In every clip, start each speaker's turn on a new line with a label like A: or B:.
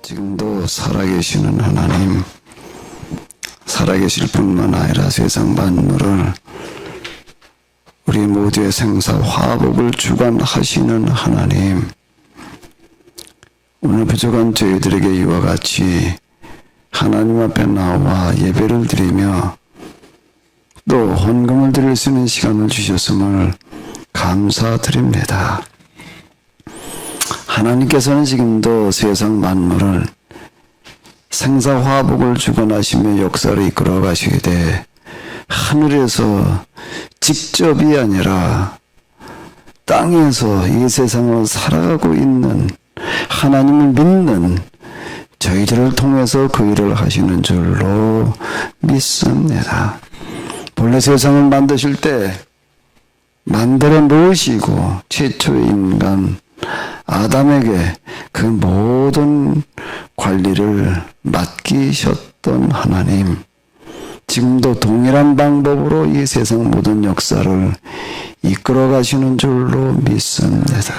A: 지금도 살아계시는 하나님, 살아계실 뿐만 아니라 세상 만물을 우리 모두의 생사 화복을 주관하시는 하나님, 오늘 부족한 저희들에게 이와 같이 하나님 앞에 나와 예배를 드리며 또 헌금을 드릴 수 있는 시간을 주셨음을 감사드립니다. 하나님께서는 지금도 세상 만물을 생사화복을 주관하시며 역사를 이끌어 가시되 하늘에서 직접이 아니라 땅에서 이 세상을 살아가고 있는 하나님을 믿는 저희들을 통해서 그 일을 하시는 줄로 믿습니다. 본래 세상을 만드실 때 만들어 놓으시고 최초의 인간 아담에게 그 모든 관리를 맡기셨던 하나님, 지금도 동일한 방법으로 이 세상 모든 역사를 이끌어 가시는 줄로 믿습니다.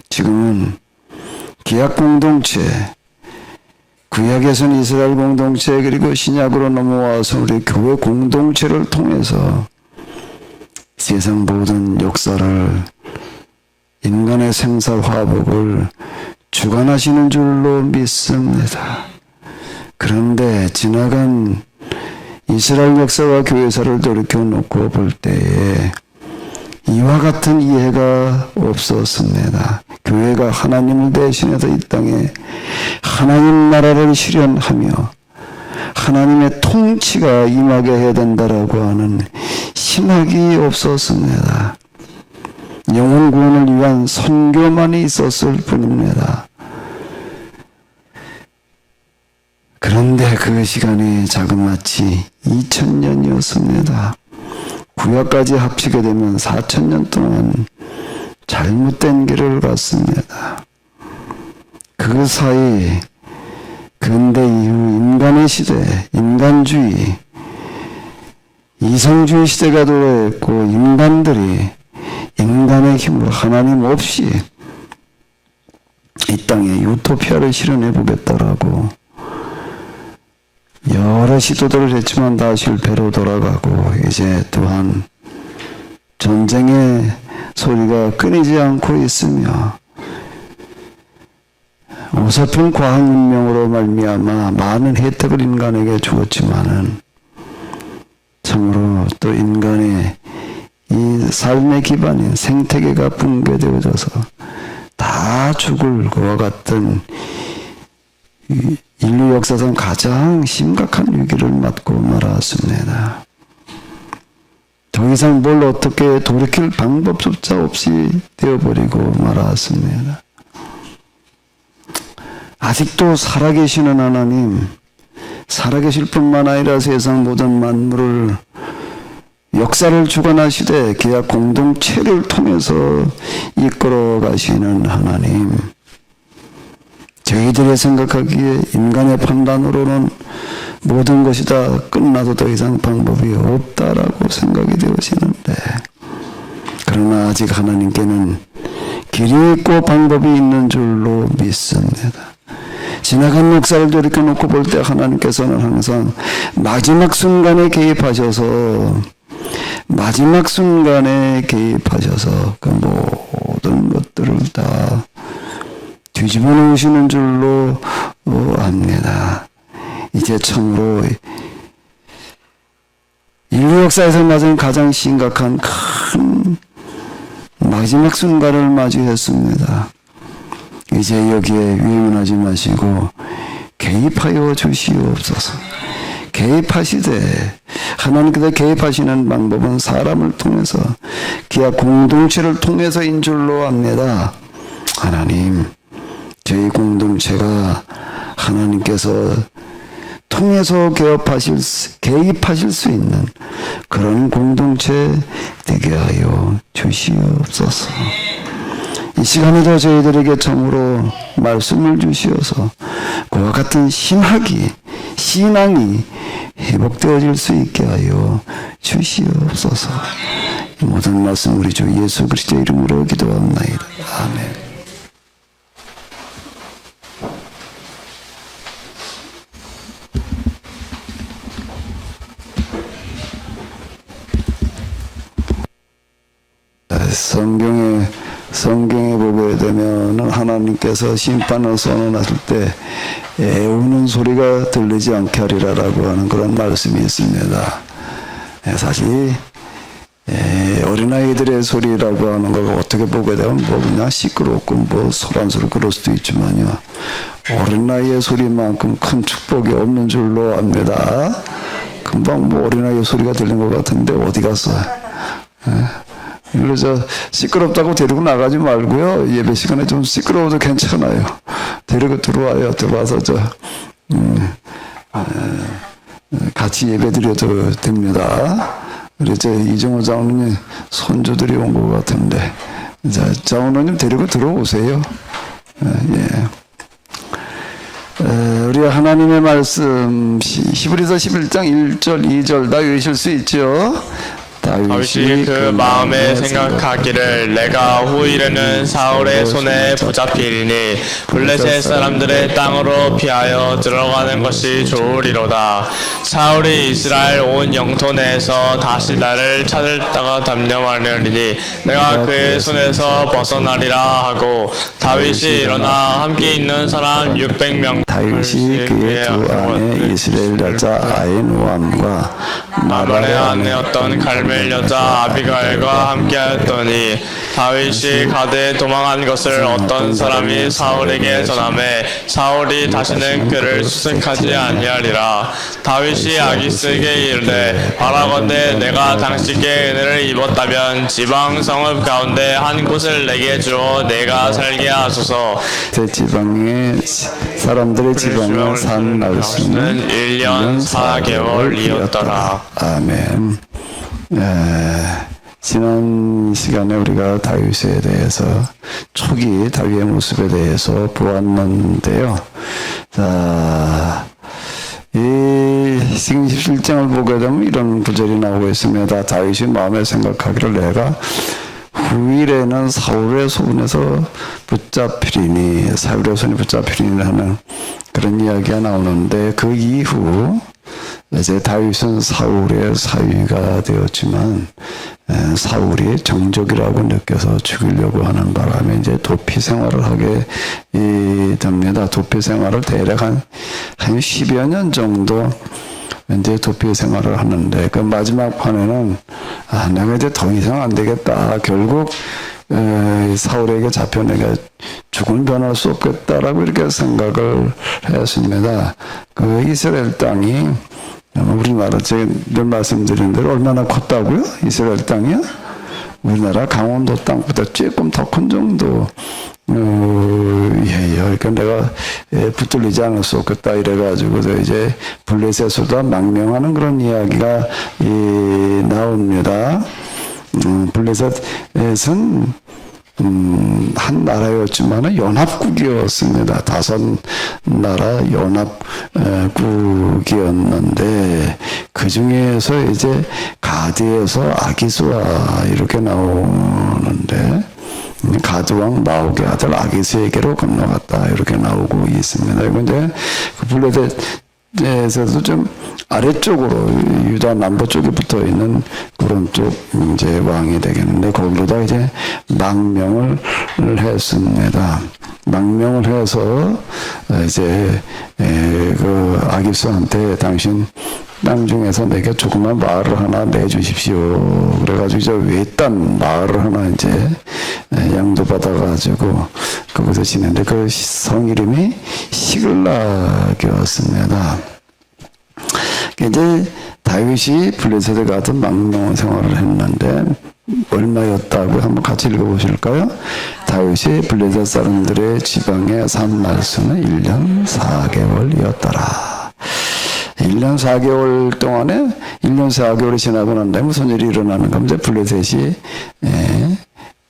A: 지금은 기약 공동체, 구약에서는 이스라엘 공동체, 그리고 신약으로 넘어와서 우리 교회 공동체를 통해서 세상 모든 역사를, 인간의 생사화복을 주관하시는 줄로 믿습니다. 그런데 지나간 이스라엘 역사와 교회사를 돌이켜놓고 볼 때에 이와 같은 이해가 없었습니다. 교회가 하나님을 대신해서 이 땅에 하나님 나라를 실현하며 하나님의 통치가 임하게 해야 된다라고 하는 신학이 없었습니다. 영혼 구원을 위한 선교만이 있었을 뿐입니다. 그런데 그 시간이 자그마치 2000년이었습니다. 구약까지 합치게 되면 4000년 동안 잘못된 길을 갔습니다. 그 사이 근대 이후 인간의 시대, 인간주의, 이성주의 시대가 도래했고 인간들이 인간의 힘으로 하나님 없이 이 땅에 유토피아를 실현해 보겠다라고 여러 시도들을 했지만 다 실패로 돌아가고 이제 또한 전쟁의 소리가 끊이지 않고 있으며 어설픈 과학문명으로 말미암아 많은 혜택을 인간에게 주었지만은 참으로 또 인간의 이 삶의 기반인 생태계가 붕괴되어져서 다 죽을 것과 같은 인류 역사상 가장 심각한 위기를 맞고 말았습니다. 더 이상 뭘 어떻게 돌이킬 방법조차 없이 되어버리고 말았습니다. 아직도 살아계시는 하나님, 살아계실 뿐만 아니라 세상 모든 만물을 역사를 주관하시되 계약 공동체를 통해서 이끌어 가시는 하나님, 저희들이 생각하기에 인간의 판단으로는 모든 것이 다 끝나도 더 이상 방법이 없다라고 생각이 되어지는데, 그러나 아직 하나님께는 길이 있고 방법이 있는 줄로 믿습니다. 지나간 역사를 돌이켜놓고 볼 때 하나님께서는 항상 마지막 순간에 개입하셔서 그 모든 것들을 다 뒤집어 놓으시는 줄로 압니다. 이제 참으로 인류 역사에서 맞은 가장 심각한 큰 마지막 순간을 맞이했습니다. 이제 여기에 외면하지 마시고 개입하여 주시옵소서. 개입하시되, 하나님께서 개입하시는 방법은 사람을 통해서, 기약 공동체를 통해서인 줄로 압니다. 하나님, 저희 공동체가 하나님께서 통해서 개입하실 수 있는 그런 공동체 되게 하여 주시옵소서. 이 시간에도 저희들에게 참으로 말씀을 주시어서 그와 같은 신앙이 회복되어질 수 있게 하여 주시옵소서. 이 모든 말씀 우리 주 예수 그리스도의 이름으로 기도합나이다. 아멘. 성경에 보게 되면은 하나님께서 심판을 선언하실 때 우는 소리가 들리지 않게 하리라라고 하는 그런 말씀이 있습니다. 사실 어린아이들의 소리라고 하는 걸 어떻게 보게 되면 뭐 그냥 시끄럽고 뭐 소란스럽고 그럴 수도 있지만요. 어린아이의 소리만큼 큰 축복이 없는 줄로 압니다. 금방 뭐 어린아이의 소리가 들린 것 같은데 어디 갔어? 그래서 시끄럽다고 데리고 나가지 말고요. 예배 시간에 좀 시끄러워도 괜찮아요. 데리고 들어와요. 들어와서 같이 예배 드려도 됩니다. 그래서 이정호 장로님 손주들이 온 것 같은데, 자, 장로님 데리고 들어오세요. 우리 하나님의 말씀 히브리서 11장 1절 2절 다 읽으실 수 있죠?
B: 다윗이 그 마음에 생각하기를 내가 후일에는 사울의 손에 붙잡히리니 블레셋 사람들의 땅으로 피하여 들어가는 것이 좋으리로다. 사울이 이스라엘 온 영토 내에서 다시 나를 찾을다가 담념하려니 내가 그의 손에서 벗어나리라 하고 다윗이 일어나 함께 있는 사람 600명
A: 다윗이 그의 두 아내 이스라엘 여자 아히노암과
B: 나발의 아내였던 갈멜 여자 아비가일과 함께하였더니 다윗이 가드에 도망한 것을 어떤 사람이 사울에게 전하매 사울이 다시는 그를 수색하지 아니하리라. 다윗이 아기스에게 이르되 바라건대 내가 당신께 은혜를 입었다면 지방 성읍 가운데 한 곳을 내게 주어 내가 살게 하소서.
A: 제 지방의 사람들의 지방에 산 날수는
B: 1년 4개월이었더라.
A: 아멘. 지난 시간에 우리가 다윗에 대해서 초기 다윗의 모습에 대해서 보았는데요. 자, 이 지금 17장을 보게 되면 이런 구절이 나오고 있습니다. 다윗이 마음에 생각하기를 내가 후일에는 사울의 손에서 붙잡히리니, 사울의 손이 붙잡히리니 하는 그런 이야기가 나오는데, 그 이후 이제 다윗은 사울의 사위가 되었지만 사울이 정적이라고 느껴서 죽이려고 하는 바람에 이제 도피 생활을 하게 됩니다. 도피 생활을 대략 한 10여 년 정도 이제 도피 생활을 하는데, 그 마지막 판에는 내가 이제 더 이상 안 되겠다. 결국 사울에게 잡혀 내가 죽은 변할 수 없겠다라고 이렇게 생각을 했습니다. 그 이스라엘 땅이 우리나라 제가 늘 말씀드린 대로 얼마나 컸다고요? 이스라엘 땅이요? 우리나라 강원도 땅보다 조금 더 큰 정도. 그러니까 내가 붙들리지 않을 수 없겠다 이래가지고 이제 블레셋으로 망명하는 그런 이야기가 나옵니다. 블레셋은 한 나라였지만 연합국이었습니다. 5나라 연합국이었는데 그 중에서 이제 가드에서 아기스와 이렇게 나오는데, 가드왕 마옥의 아들 아기스에게로 건너갔다 이렇게 나오고 있습니다. 이건 이제 그 블레셋에서도 좀 아래쪽으로 유다 남부 쪽에 붙어 있는 그런 쪽 이제 왕이 되겠는데, 거기로다 이제 망명을 했습니다. 망명을 해서 이제 그 아기스한테 당신 땅 중에서 내게 조그만 마을을 하나 내주십시오. 그래가지고 이제 외딴 마을을 하나 이제 양도받아가지고 거기서 지냈는데, 그 성 이름이 시글락이었습니다. 이제 다윗이 블레셋에 가서 망명 생활을 했는데 얼마였다고 한번 같이 읽어보실까요? 다윗이 블레셋 사람들의 지방에 산 날수는 1년 4개월이었더라. 1년 4개월 동안에 1년 4개월이 지나고 난 다음에 무슨 일이 일어나는 겁니다. 블레셋이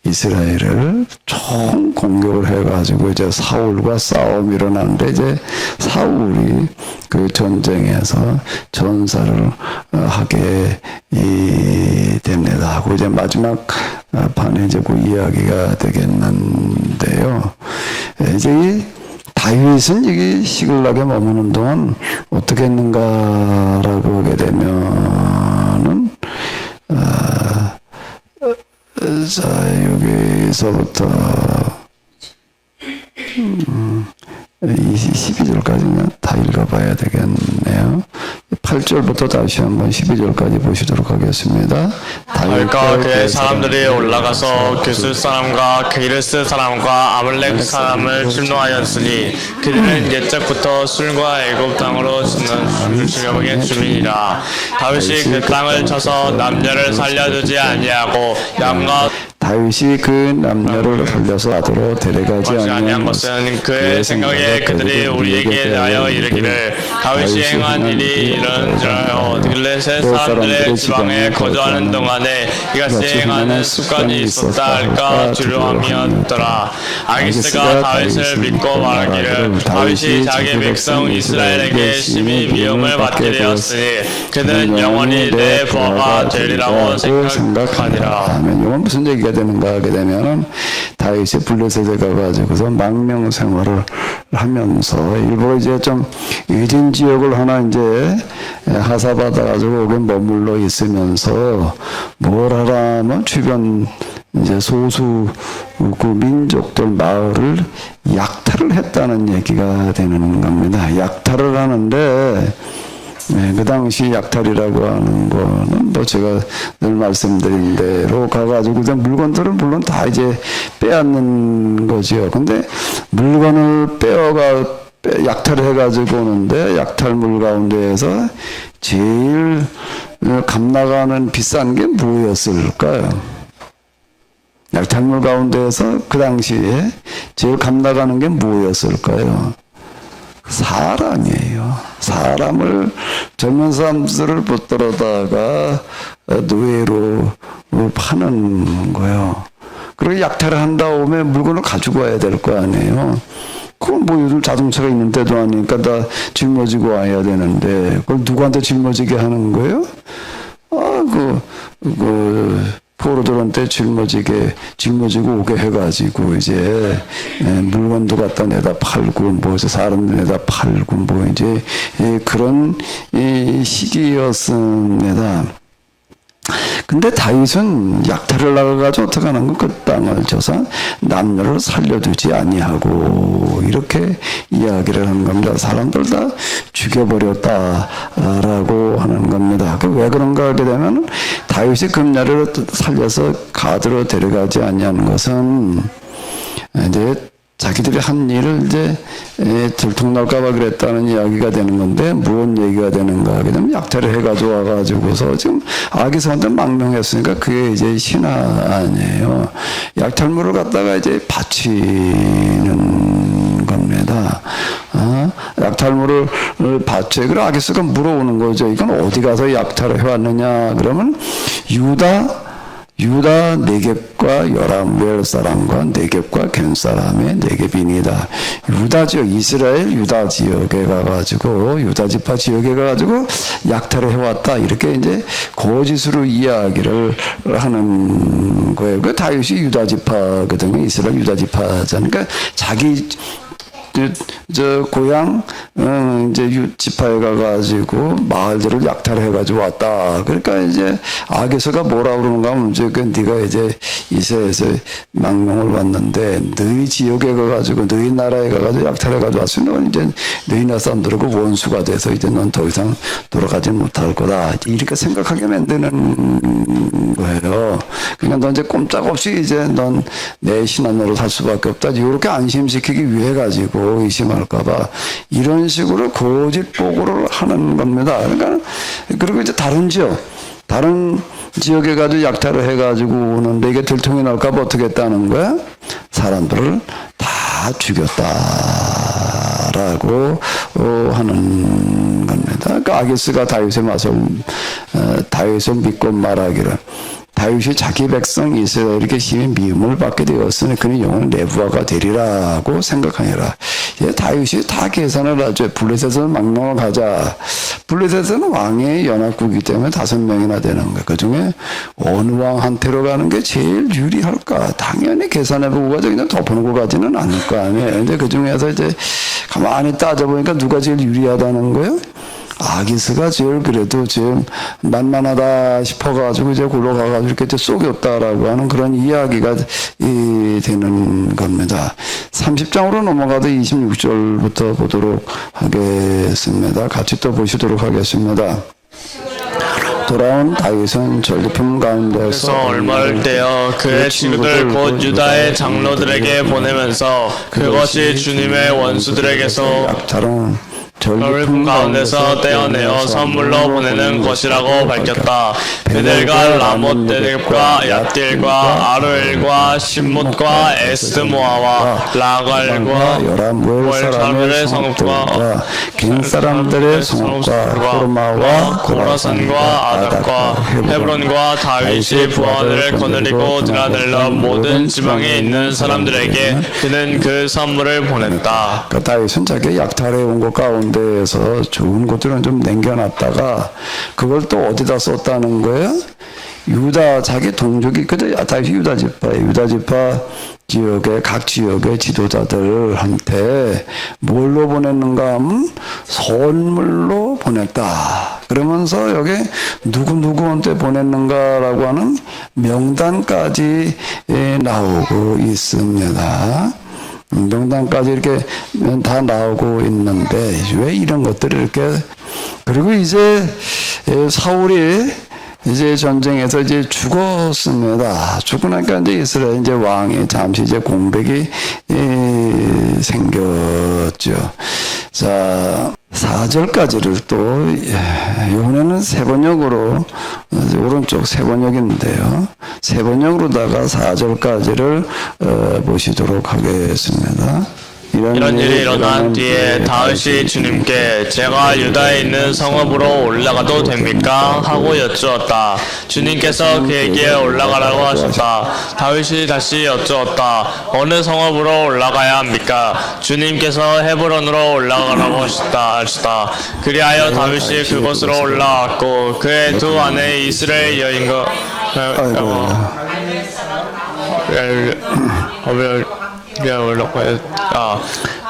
A: 이스라엘을 총 공격을 해가지고 이제 사울과 싸움이 일어나는데, 이제 사울이 그 전쟁에서 전사를 하게 됩니다. 하고 이제 마지막 판에 이제 그 이야기가 되겠는데요. 이제 이 다윗은 여기 시글락에 머무는 동안 어떻게 했는가라고 하게 되면은 자, 여기서부터 12절까지는 다 읽어봐야 되겠네요. 8절부터 다시 한번 12절까지 보시도록 하겠습니다.
B: 다윗과 그의 사람들이 올라가서 규스 사람과 기르스 사람과 아말렉 사람을 침노하였으니 그들은 옛적부터 술과 애굽 땅으로 짓는 주명의 주민이라. 다윗이 그 땅을 쳐서 남녀를 살려두지 아니하고 양과
A: 다윗이 그 남녀를 살려서 아도로 데려가지
B: 하지 아니한
A: 아니한
B: 것은 그의 생각에 그들이 우리에게 대하여 이르기를 다윗이 행한 일이 이런저러 블레셋 사람들의 지방에 거주하는 동안에 이같이 행하는 습관이 있었다 할까 두려움이었더라. 아기스가 다윗을 믿고 말하기를 다윗이 자기 백성 이스라엘에게 심히 미움을 받게 되었으니 그는 영원히 내 부하가 되리라고 생각하니라.
A: 아멘. 이건 무슨 얘기가 되는가 하게 되면은 다윗이 블레셋에 가가지고서 망명 생활을 하면서 일부러 이제 좀 유진 지역을 하나 이제 하사받아가지고 거기 머물러 있으면서 뭘 하라면 주변 이제 소수 그 민족들 마을을 약탈을 했다는 얘기가 되는 겁니다. 약탈을 하는데 그 당시 약탈이라고 하는 거는 뭐 제가 늘 말씀드린 대로 가가지고 물건들을 물론 다 이제 빼앗는 거죠. 근데 물건을 약탈을 해가지고 오는데 약탈물 가운데에서 제일 값 나가는 비싼 게 뭐였을까요? 약탈물 가운데에서 그 당시에 제일 값 나가는 게 뭐였을까요? 사람이에요. 사람을 젊은 사람들을 붙들어다가 노예로 파는 거예요. 그리고 약탈을 한 다음에 물건을 가지고 와야 될 거 아니에요. 그럼 뭐 요즘 자동차가 있는 때도 아니니까 다 짊어지고 와야 되는데 그걸 누구한테 짊어지게 하는 거예요? 포로들한테 짊어지고 오게 해가지고 이제 물건도 갖다 내다 팔고 뭐 사람도 내다 팔고 뭐 이제 그런 시기였습니다. 근데 다윗은 약탈을 나가가지고 어떻게 하는 거? 그 땅을 쳐서 남녀를 살려두지 아니하고 이렇게 이야기를 하는 겁니다. 사람들 다 죽여버렸다라고 하는 겁니다. 왜 그런가 하게 되면 다윗이 금녀를 살려서 가드로 데려가지 아니하는 것은 이제 자기들이 한 일을 이제 들통날까봐 그랬다는 이야기가 되는 건데 무슨 얘기가 되는가 하게 되면 약탈을 해가지고 와가지고서 지금 아기서한테 망명했으니까 그게 이제 신화 아니에요. 약탈물을 갖다가 이제 바치는 겁니다. 약탈물을 바쳐요. 그럼 아기스가 물어오는 거죠. 이건 어디 가서 약탈을 해왔느냐? 그러면 유다 네겝과 요람벨 사람과 네겝과 겐 사람의 네겝이니다. 유다 지역, 이스라엘 유다 지역에 가가지고 유다 지파 지역에 가가지고 약탈을 해왔다 이렇게 이제 거짓으로 이야기를 하는 거예요. 그 다윗이 유다 지파거든요. 이스라엘 유다 지파잖아요. 그러니까 자기 고향 이제 지파에 가가지고 마을들을 약탈해가지고 왔다. 그러니까 이제 아게서가 뭐라 그러는가 하면 이제 네가 이제 이세에서 망명을 왔는데 너희 지역에 가가지고 너희 나라에 가가지고 약탈해가지고 왔으면 이제 너희 나라 사람들하고 원수가 돼서 이제 넌 더 이상 돌아가지 못할 거다. 이렇게 생각하게 만드는 거예요. 그러니까 넌 이제 꼼짝없이 이제 넌 내 신하노로 살 수밖에 없다. 이렇게 안심시키기 위해 가지고 의심할까봐 이런 식으로 거짓 보고를 하는 겁니다. 그러니까 그리고 이제 다른 지역에 가지고 약탈을 해가지고 오는데 이게 들통이 날까봐 어떻게 했다는 거야? 사람들을 다 죽였다라고 하는 겁니다. 그러니까 아기스가 다윗을 믿고 말하기를 다윗이 자기 백성 이스라엘에게 심히 미움을 받게 되었으니 그는 영원히 내 부하가 되리라고 생각하니라. 다윗이 다 계산을 하죠. 블레셋은 망명을 가자. 블레셋은 왕의 연합국이기 때문에 5명이나 되는 거예요. 그 중에 어느 왕한테로 가는 게 제일 유리할까? 당연히 계산해보고 가지고 그냥 덮어놓고 가지는 않을 거 아니에요. 근데 그 중에서 이제 가만히 따져보니까 누가 제일 유리하다는 거예요? 아기스가 제일 그래도 지금 만만하다 싶어가지고 이제 골로 가가지고 이렇게 이제 속였다라고 하는 그런 이야기가 되는 겁니다. 30장으로 넘어가도 26절부터 보도록 하겠습니다. 같이 또 보시도록 하겠습니다. 돌아온 다윗은 전리품 가운데서
B: 그래서 얼마를 떼어 그의 친구들 곧 유다의 장로들에게 보내면서 그것이 주님의 원수들에게서
A: 약탈은
B: 전리품 가운데서 떼어내어 선물로 보내는 것이라고 밝혔다. 베델과 라못데geb과 얏딜과 아루엘과 신못과 에스모아와 라갈과
A: 요람무엘 사람의 성읍과 긴 사람들의 성읍과 호르마와
B: 고라산과 아닥과 헤브론과 다윗이 부하들을 거느리고 드나들러 모든 지방에 있는 사람들에게 그는 그 선물을 보냈다.
A: 그 다윗은 자기 약탈해 온 것 가운데에서 좋은 것들은 좀 남겨놨다가 그걸 또 어디다 썼다는 거예요? 유다 자기 동족이 그저 다윗이 유다 지파 지역의 각 지역의 지도자들한테 뭘로 보냈는가 하면 선물로 보냈다. 그러면서 여기 누구한테 보냈는가라고 하는 명단까지 나오고 있습니다. 명단까지 이렇게 다 나오고 있는데 왜 이런 것들을 이렇게 그리고 이제 사울이 이제 전쟁에서 이제 죽었습니다. 죽고 나니까 이제 이스라엘 이제 왕이 잠시 이제 공백이 생겼죠. 자, 4절까지를 또 이번에는 세번역으로 오른쪽 세번역인데요. 세번역으로다가 4절까지를 보시도록 하겠습니다.
B: 이런 일이 일어난 뒤에 다윗이 주님께 제가 유다에 있는 성읍으로 올라가도 됩니까? 하고 여쭈었다. 주님께서 그에게 올라가라고 하셨다. 다윗이 다시 여쭈었다. 어느 성읍으로 올라가야 합니까? 주님께서 헤브론으로 올라가라고 하셨다. 그리하여 다윗이 그곳으로 올라갔고 그의 두 아내 이스라엘 여인과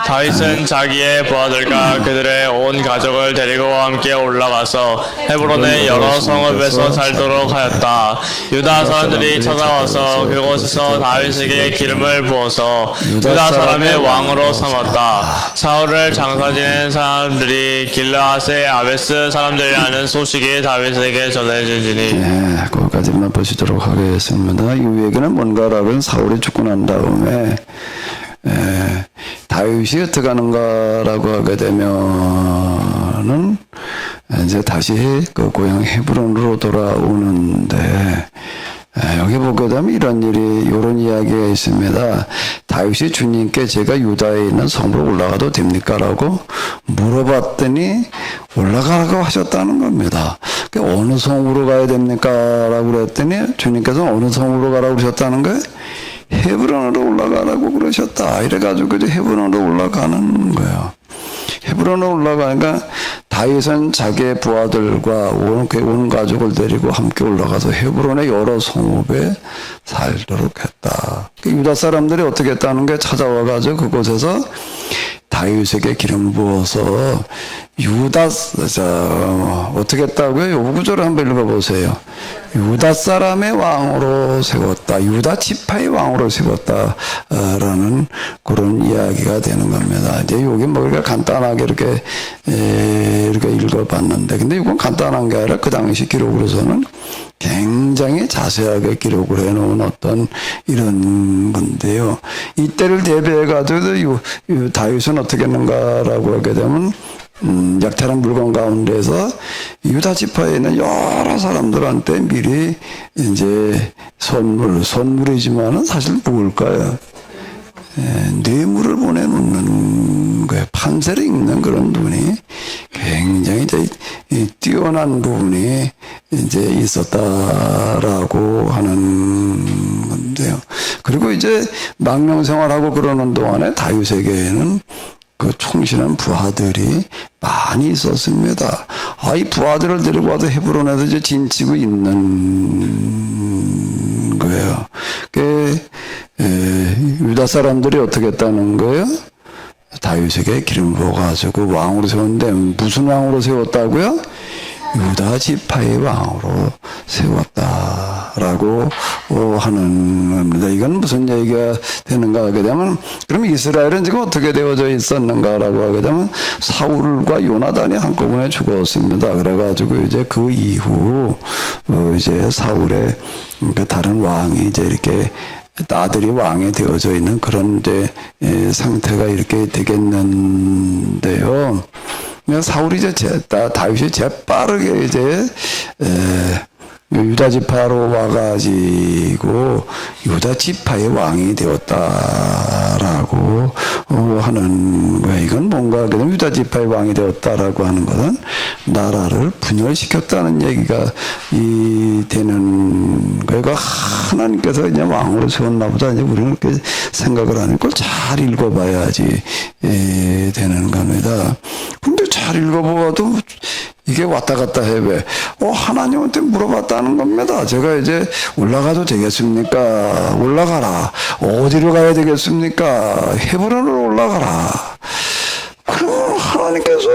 B: 다윗은 자기의 부하들과 그들의 온 가족을 데리고 함께 올라가서 헤브론의 여러 성읍에서 살도록 하였다. 유다 사람들이 찾아와서 그곳에서 다윗에게 기름을 부어서 유다 사람의 왕으로 삼았다. 사울을 장사 지낸 사람들이 길르앗의 아베스 사람들이라는 소식이 다윗에게 전해진지니.
A: 네, 거기까지만 보시도록 하겠습니다. 이 얘기는 뭔가라면 사울이 죽고 난 다음에 다윗이 어떻게 하는가라고 하게 되면은 이제 다시 그 고향 헤브론으로 돌아오는데 여기 보게 되면 이런 이야기가 있습니다. 다윗이 주님께 제가 유다에 있는 성으로 올라가도 됩니까? 라고 물어봤더니 올라가라고 하셨다는 겁니다. 어느 성으로 가야 됩니까? 라고 그랬더니 주님께서 어느 성으로 가라고 그러셨다는 거예요? 헤브론으로 올라가라고 그러셨다. 이래가지고 이제 헤브론으로 올라가는 거예요. 헤브론으로 올라가니까 다윗은 자기의 부하들과 온 가족을 데리고 함께 올라가서 헤브론의 여러 성읍에 살도록 했다. 유다 사람들이 어떻게 했다는 게 찾아와가지고 그곳에서 다윗에게 기름 부어서 어떻게 했다고요? 요 구절을 한번 읽어보세요. 유다 사람의 왕으로 세웠다. 유다 지파의 왕으로 세웠다라는 그런 이야기가 되는 겁니다. 이제 요게 뭐 우리가 간단하게 이렇게 읽어봤는데, 근데 이건 간단한 게 아니라 그 당시 기록으로서는 굉장히 자세하게 기록을 해놓은 어떤 이런 건데요. 이때를 대비해가지고 다윗은 어떻게 했는가라고 하게 되면 약탈한 물건 가운데서 유다 지파에 있는 여러 사람들한테 미리 이제 선물이지만은 사실 뭘까요? 뇌물을 보내놓는 거예요. 판세를 읽는 그런 부분이 굉장히 이제 뛰어난 부분이 이제 있었다라고 하는 건데요. 그리고 이제 망명 생활하고 그러는 동안에 다윗에게는 그 충실한 부하들이 많이 있었습니다. 이 부하들을 데리고 와서 헤브론에서 이제 진치고 있는 거예요. 유다 사람들이 어떻게 했다는 거예요? 다윗에게 기름 부어가지고 왕으로 세웠는데 무슨 왕으로 세웠다고요? 유다 지파의 왕으로 세웠다라고 하는 겁니다. 이건 무슨 얘기가 되는가 하게 되면, 그럼 이스라엘은 지금 어떻게 되어져 있었는가라고 하게 되면 사울과 요나단이 한꺼번에 죽었습니다. 그래가지고 이제 그 이후 이제 사울의 그 다른 왕이 이제 이렇게 아들이 왕이 되어져 있는 그런 이제 상태가 이렇게 되겠는데요. 사울이 이제 다윗이 재빠르게 이제 유다 지파로 와가지고 유다 지파의 왕이 되었다라고 하는 거예요. 이건 뭔가 그냥 유다 지파의 왕이 되었다라고 하는 것은 나라를 분열시켰다는 얘기가 되는 거예요. 하나님께서 그냥 왕으로 세웠나 보다. 이제 우리는 그렇게 생각을 하는 걸 잘 읽어봐야지 되는 겁니다. 근데 잘 읽어봐도 이게 왔다 갔다 해. 왜? 하나님한테 물어봤다는 겁니다. 제가 이제 올라가도 되겠습니까? 올라가라. 어디로 가야 되겠습니까? 헤브론으로 올라가라. 그럼 하나님께서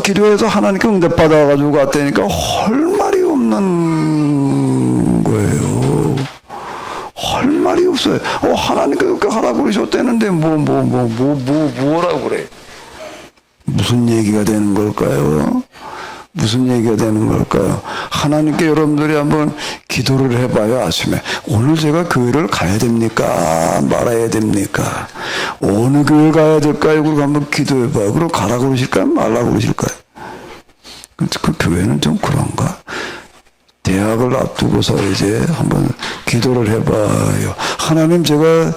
A: 기도해서 하나님께 응답받아가지고 갔다니까 할 말이 없는 거예요. 할 말이 없어요. 하나님께서 그렇게 하라고 그러셨다는데 뭐라고 그래? 무슨 얘기가 되는 걸까요? 무슨 얘기가 되는 걸까요? 하나님께 여러분들이 한번 기도를 해봐요. 아침에 오늘 제가 교회를 가야 됩니까? 말아야 됩니까? 어느 교회 가야 될까요? 그리고 한번 기도해봐요. 그럼 가라고 그러실까요? 말라고 그러실까요? 그 교회는 좀 그런가? 대학을 앞두고서 이제 한번 기도를 해봐요. 하나님, 제가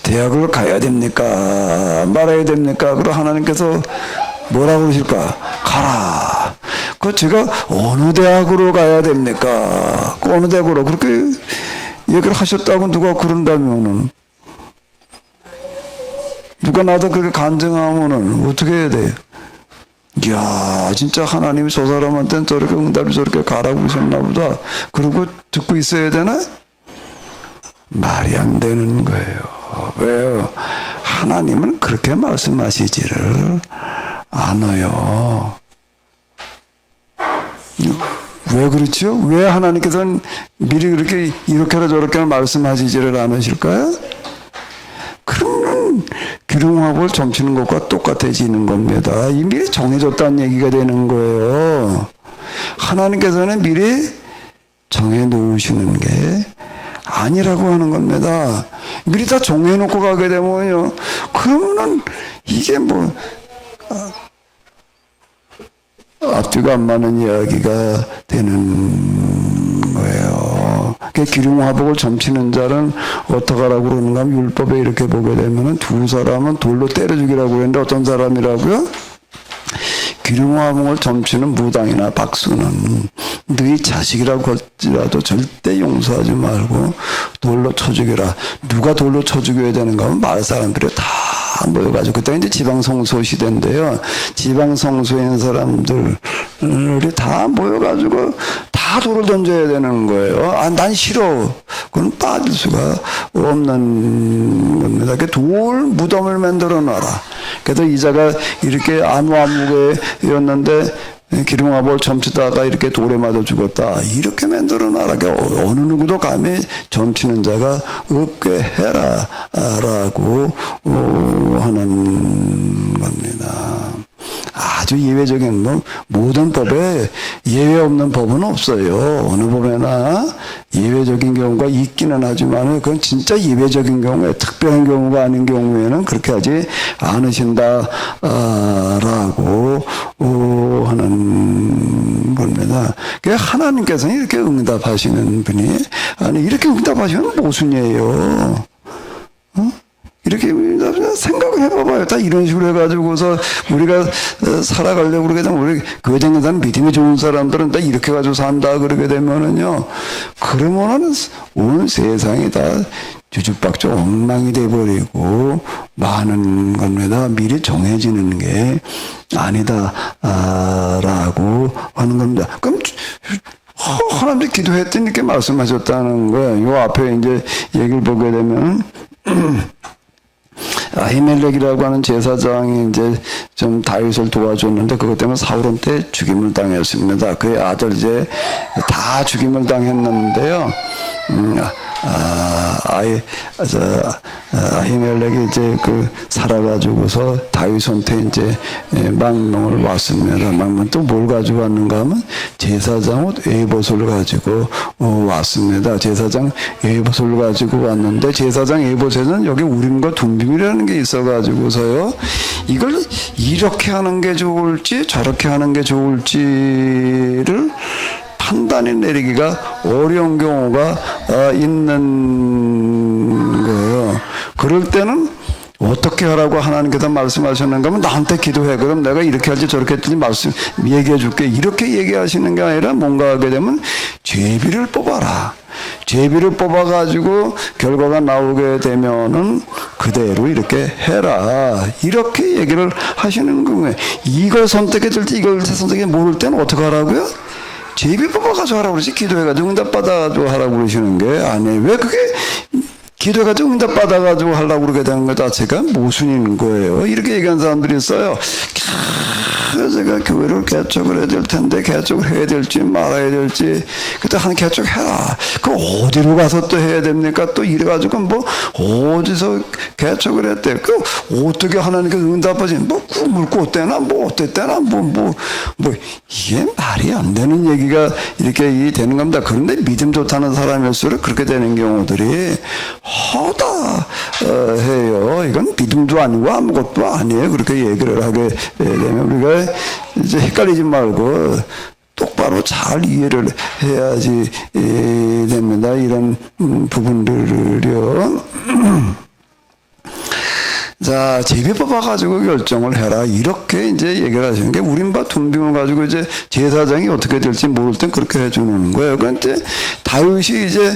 A: 대학을 가야 됩니까? 말아야 됩니까? 그럼 하나님께서 뭐라고 그러실까? 가라. 제가 어느 대학으로 가야 됩니까? 어느 대학으로 그렇게 얘기를 하셨다고 누가 그런다면은, 누가 나도 그렇게 간증하면은 어떻게 해야 돼요? 이야, 진짜 하나님이 저 사람한테는 저렇게 응답이 저렇게 가라고 그러셨나 보다. 그러고 듣고 있어야 되나? 말이 안 되는 거예요. 왜요? 하나님은 그렇게 말씀하시지를 않아요. 왜 그렇죠? 왜 하나님께서는 미리 그렇게 이렇게나 저렇게나 말씀하시지를 않으실까요? 그러면 기름화복을 점치는 것과 똑같아지는 겁니다. 이 미리 정해졌다는 얘기가 되는 거예요. 하나님께서는 미리 정해놓으시는 게 아니라고 하는 겁니다. 미리 다 정해놓고 가게 되면요, 그러면은 이게 앞뒤가 안 맞는 이야기가 되는 거예요. 기름화복을 점치는 자는 어떡하라고 그러는가 하면 율법에 이렇게 보게 되면은 두 사람은 돌로 때려 죽이라고 했는데 어떤 사람이라고요? 기름화복을 점치는 무당이나 박수는 너희 자식이라고 할지라도 절대 용서하지 말고 돌로 쳐 죽여라. 누가 돌로 쳐 죽여야 되는가 하면 마을 사람들이 다 모여가지고, 그때 이제 지방성소 시대인데요. 지방성소에 있는 사람들이 다 모여가지고 다 돌을 던져야 되는 거예요. 난 싫어. 그건 빠질 수가 없는 겁니다. 돌 무덤을 만들어 놔라. 그래서 이자가 이렇게 안무함무게였는데 기름화복을 점치다가 이렇게 돌에 맞아 죽었다. 이렇게 만들어 놔라. 어느 누구도 감히 점치는 자가 없게 해라. 라고 하는 겁니다. 아주 예외적인, 모든 법에 예외 없는 법은 없어요. 어느 법에나 예외적인 경우가 있기는 하지만 그건 진짜 예외적인 경우에, 특별한 경우가 아닌 경우에는 그렇게 하지 않으신다 라고 하는 겁니다. 하나님께서는 이렇게 응답하시는 분이, 아니 이렇게 응답하시면 모순이에요. 이렇게 생각을 해봐봐요. 다 이런 식으로 해가지고서 우리가 살아가려고 그러게 되면, 우리 교회 다니는 사람, 믿음이 좋은 사람들은 다 이렇게 가지고 산다 그러게 되면은요, 그러면은 온 세상이 다 주죽박죽 엉망이 돼버리고 많은 겁니다. 미리 정해지는 게 아니다 라고 하는 겁니다. 그럼 하나님이 기도했더니 이렇게 말씀하셨다는 거예요. 요 앞에 이제 얘기를 보게 되면 아히멜렉이라고 하는 제사장이 이제 좀 다윗을 도와줬는데 그것 때문에 사울은 때 죽임을 당했습니다. 그의 아들 이제 다 죽임을 당했는데요. 아히멜렉이 이제 그 살아가지고서 다윗한테 이제 망명을 왔습니다. 망명 또 뭘 가지고 왔는가 하면 제사장 옷 에봇을 가지고 왔습니다. 제사장 에봇을 가지고 왔는데 제사장 에봇에는 여기 우림과 둠빔이라는 게 있어가지고서요. 이걸 이렇게 하는 게 좋을지 저렇게 하는 게 좋을지를 판단이 내리기가 어려운 경우가 있는 거예요. 그럴 때는 어떻게 하라고 하나님께서 말씀하셨는가 하면 나한테 기도해. 그럼 내가 이렇게 할지 저렇게 했더니 얘기해 줄게. 이렇게 얘기하시는 게 아니라 뭔가 하게 되면 제비를 뽑아라. 제비를 뽑아가지고 결과가 나오게 되면은 그대로 이렇게 해라. 이렇게 얘기를 하시는 거예요. 이걸 선택해 줄지 이걸 선택해 모를 때는 어떻게 하라고요? 제비 뽑아가지고 하라고 그러지 기도해가지고 응답받아가지고 하라고 그러시는 게 아니에요. 왜 그게 기도해가지고 응답받아가지고 하려고 그러게 되는 것 자체가 모순인 거예요. 이렇게 얘기하는 사람들이 있어요. 제가 교회를 개척을 해야 될 텐데 개척을 해야 될지 말아야 될지 그때 한 개척해라. 그 어디로 가서 또 해야 됩니까? 또 이래가지고 뭐 어디서 개척을 했대. 그 어떻게 하나님께서 응답하지? 뭐 꿈을 꿨대나 뭐 어땠대나 뭐 이게 말이 안 되는 얘기가 이렇게 되는 겁니다. 그런데 믿음 좋다는 사람일수록 그렇게 되는 경우들이 허다 해요. 이건 믿음도 아니고 아무것도 아니에요. 그렇게 얘기를 하게 되면 우리가 이제 헷갈리지 말고 똑바로 잘 이해를 해야지 됩니다. 이런 부분들을요. 자, 제비 뽑아가지고 결정을 해라. 이렇게 이제 얘기를 하시는 게 우림과 둠빔을 가지고 이제 제사장이 어떻게 될지 모를 땐 그렇게 해주는 거예요. 그런데 다윗이 이제,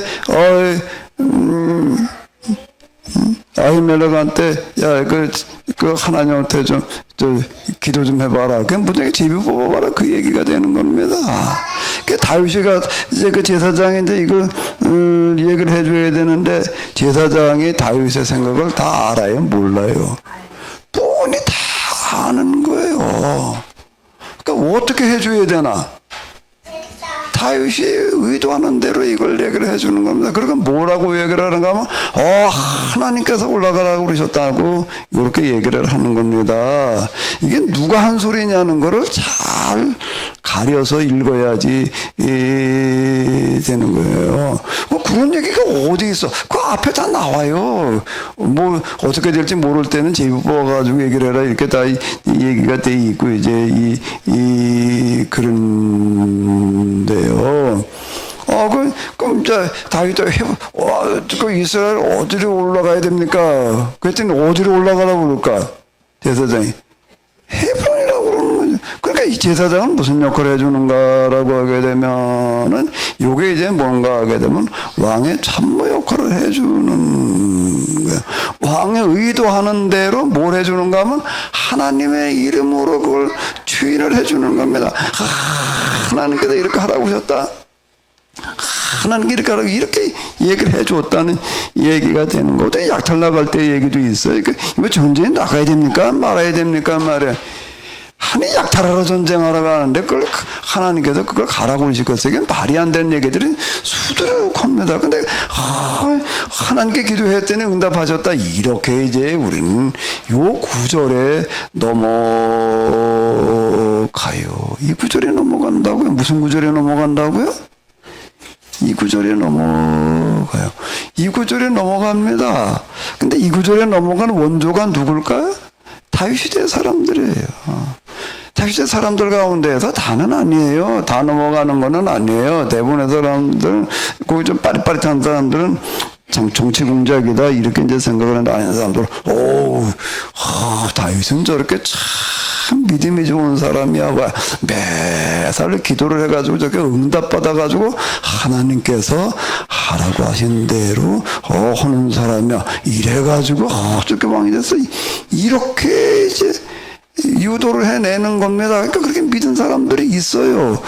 A: 아히멜렉한테 야 그 하나님한테 좀 기도 좀 해봐라. 그냥 무조건 제비 뽑아봐라. 그 얘기가 되는 겁니다. 그 다윗이가 이제 그 제사장이 이제 이걸 얘기를 해줘야 되는데 제사장이 다윗의 생각을 다 알아요, 몰라요. 뻔히 다 아는 거예요. 그러니까 어떻게 해줘야 되나? 다윗이 의도하는 대로 이걸 얘기를 해주는 겁니다. 그러니까 뭐라고 얘기를 하는가 하면 하나님께서 올라가라고 그러셨다고 이렇게 얘기를 하는 겁니다. 이게 누가 한 소리냐는 거를 잘 가려서 읽어야지 되는 거예요. 그런 얘기가 어디 있어? 그 앞에 다 나와요. 뭐 어떻게 될지 모를 때는 제비 뽑아가지고 얘기를 해라 이렇게 다 얘기가 돼 있고 이제 그런데요. 그럼 이제 다윗도 그 이스라엘 어디로 올라가야 됩니까? 그랬더니 어디로 올라가라고 그럴까? 제사장이 헤브론이라고 그러는 거죠. 그러니까 이 제사장은 무슨 역할을 해주는가라고 하게 되면은 요게 이제 뭔가 하게 되면 왕의 참모 역할을 해주는 거예요. 왕의 의도하는 대로 뭘 해주는가 하면 하나님의 이름으로 그걸 추인을 해주는 겁니다. 하나님께서 이렇게 하라고 하셨다. 하나님께 이렇게 하라고 이렇게 얘기를 해줬다는 얘기가 되는 거고, 약탈 나갈 때 얘기도 있어요. 이거 전쟁에 나가야 됩니까? 말아야 됩니까? 말이야. 아니 약탈하러 전쟁하러 가는데 그걸 하나님께서 그걸 가라고 그러시겠어요. 이게 말이 안 되는 얘기들이 수두룩합니다. 근데 하나님께 기도했더니 응답하셨다. 이렇게 이제 우리는 요 구절에 넘어가요. 이 구절에 넘어간다고요? 무슨 구절에 넘어간다고요? 이 구절에 넘어가요. 이 구절에 넘어갑니다. 근데 이 구절에 넘어간 원조가 누굴까요? 다윗시대 사람들이에요. 다윗시대 사람들 가운데에서 다는 아니에요. 다 넘어가는 거는 아니에요. 대부분의 사람들, 거기 좀 빠릿빠릿한 사람들은 참 정치 공작이다 이렇게 이제 생각을 하는 사람들, 다윗은 저렇게 참 믿음이 좋은 사람이야. 매살 기도를 해가지고 저렇게 응답받아가지고 하나님께서 하라고 하신 대로 하는 사람이야. 이래가지고 저렇게 왕이 됐어. 이렇게 이제 유도를 해내는 겁니다. 그러니까 그렇게 믿은 사람들이 있어요.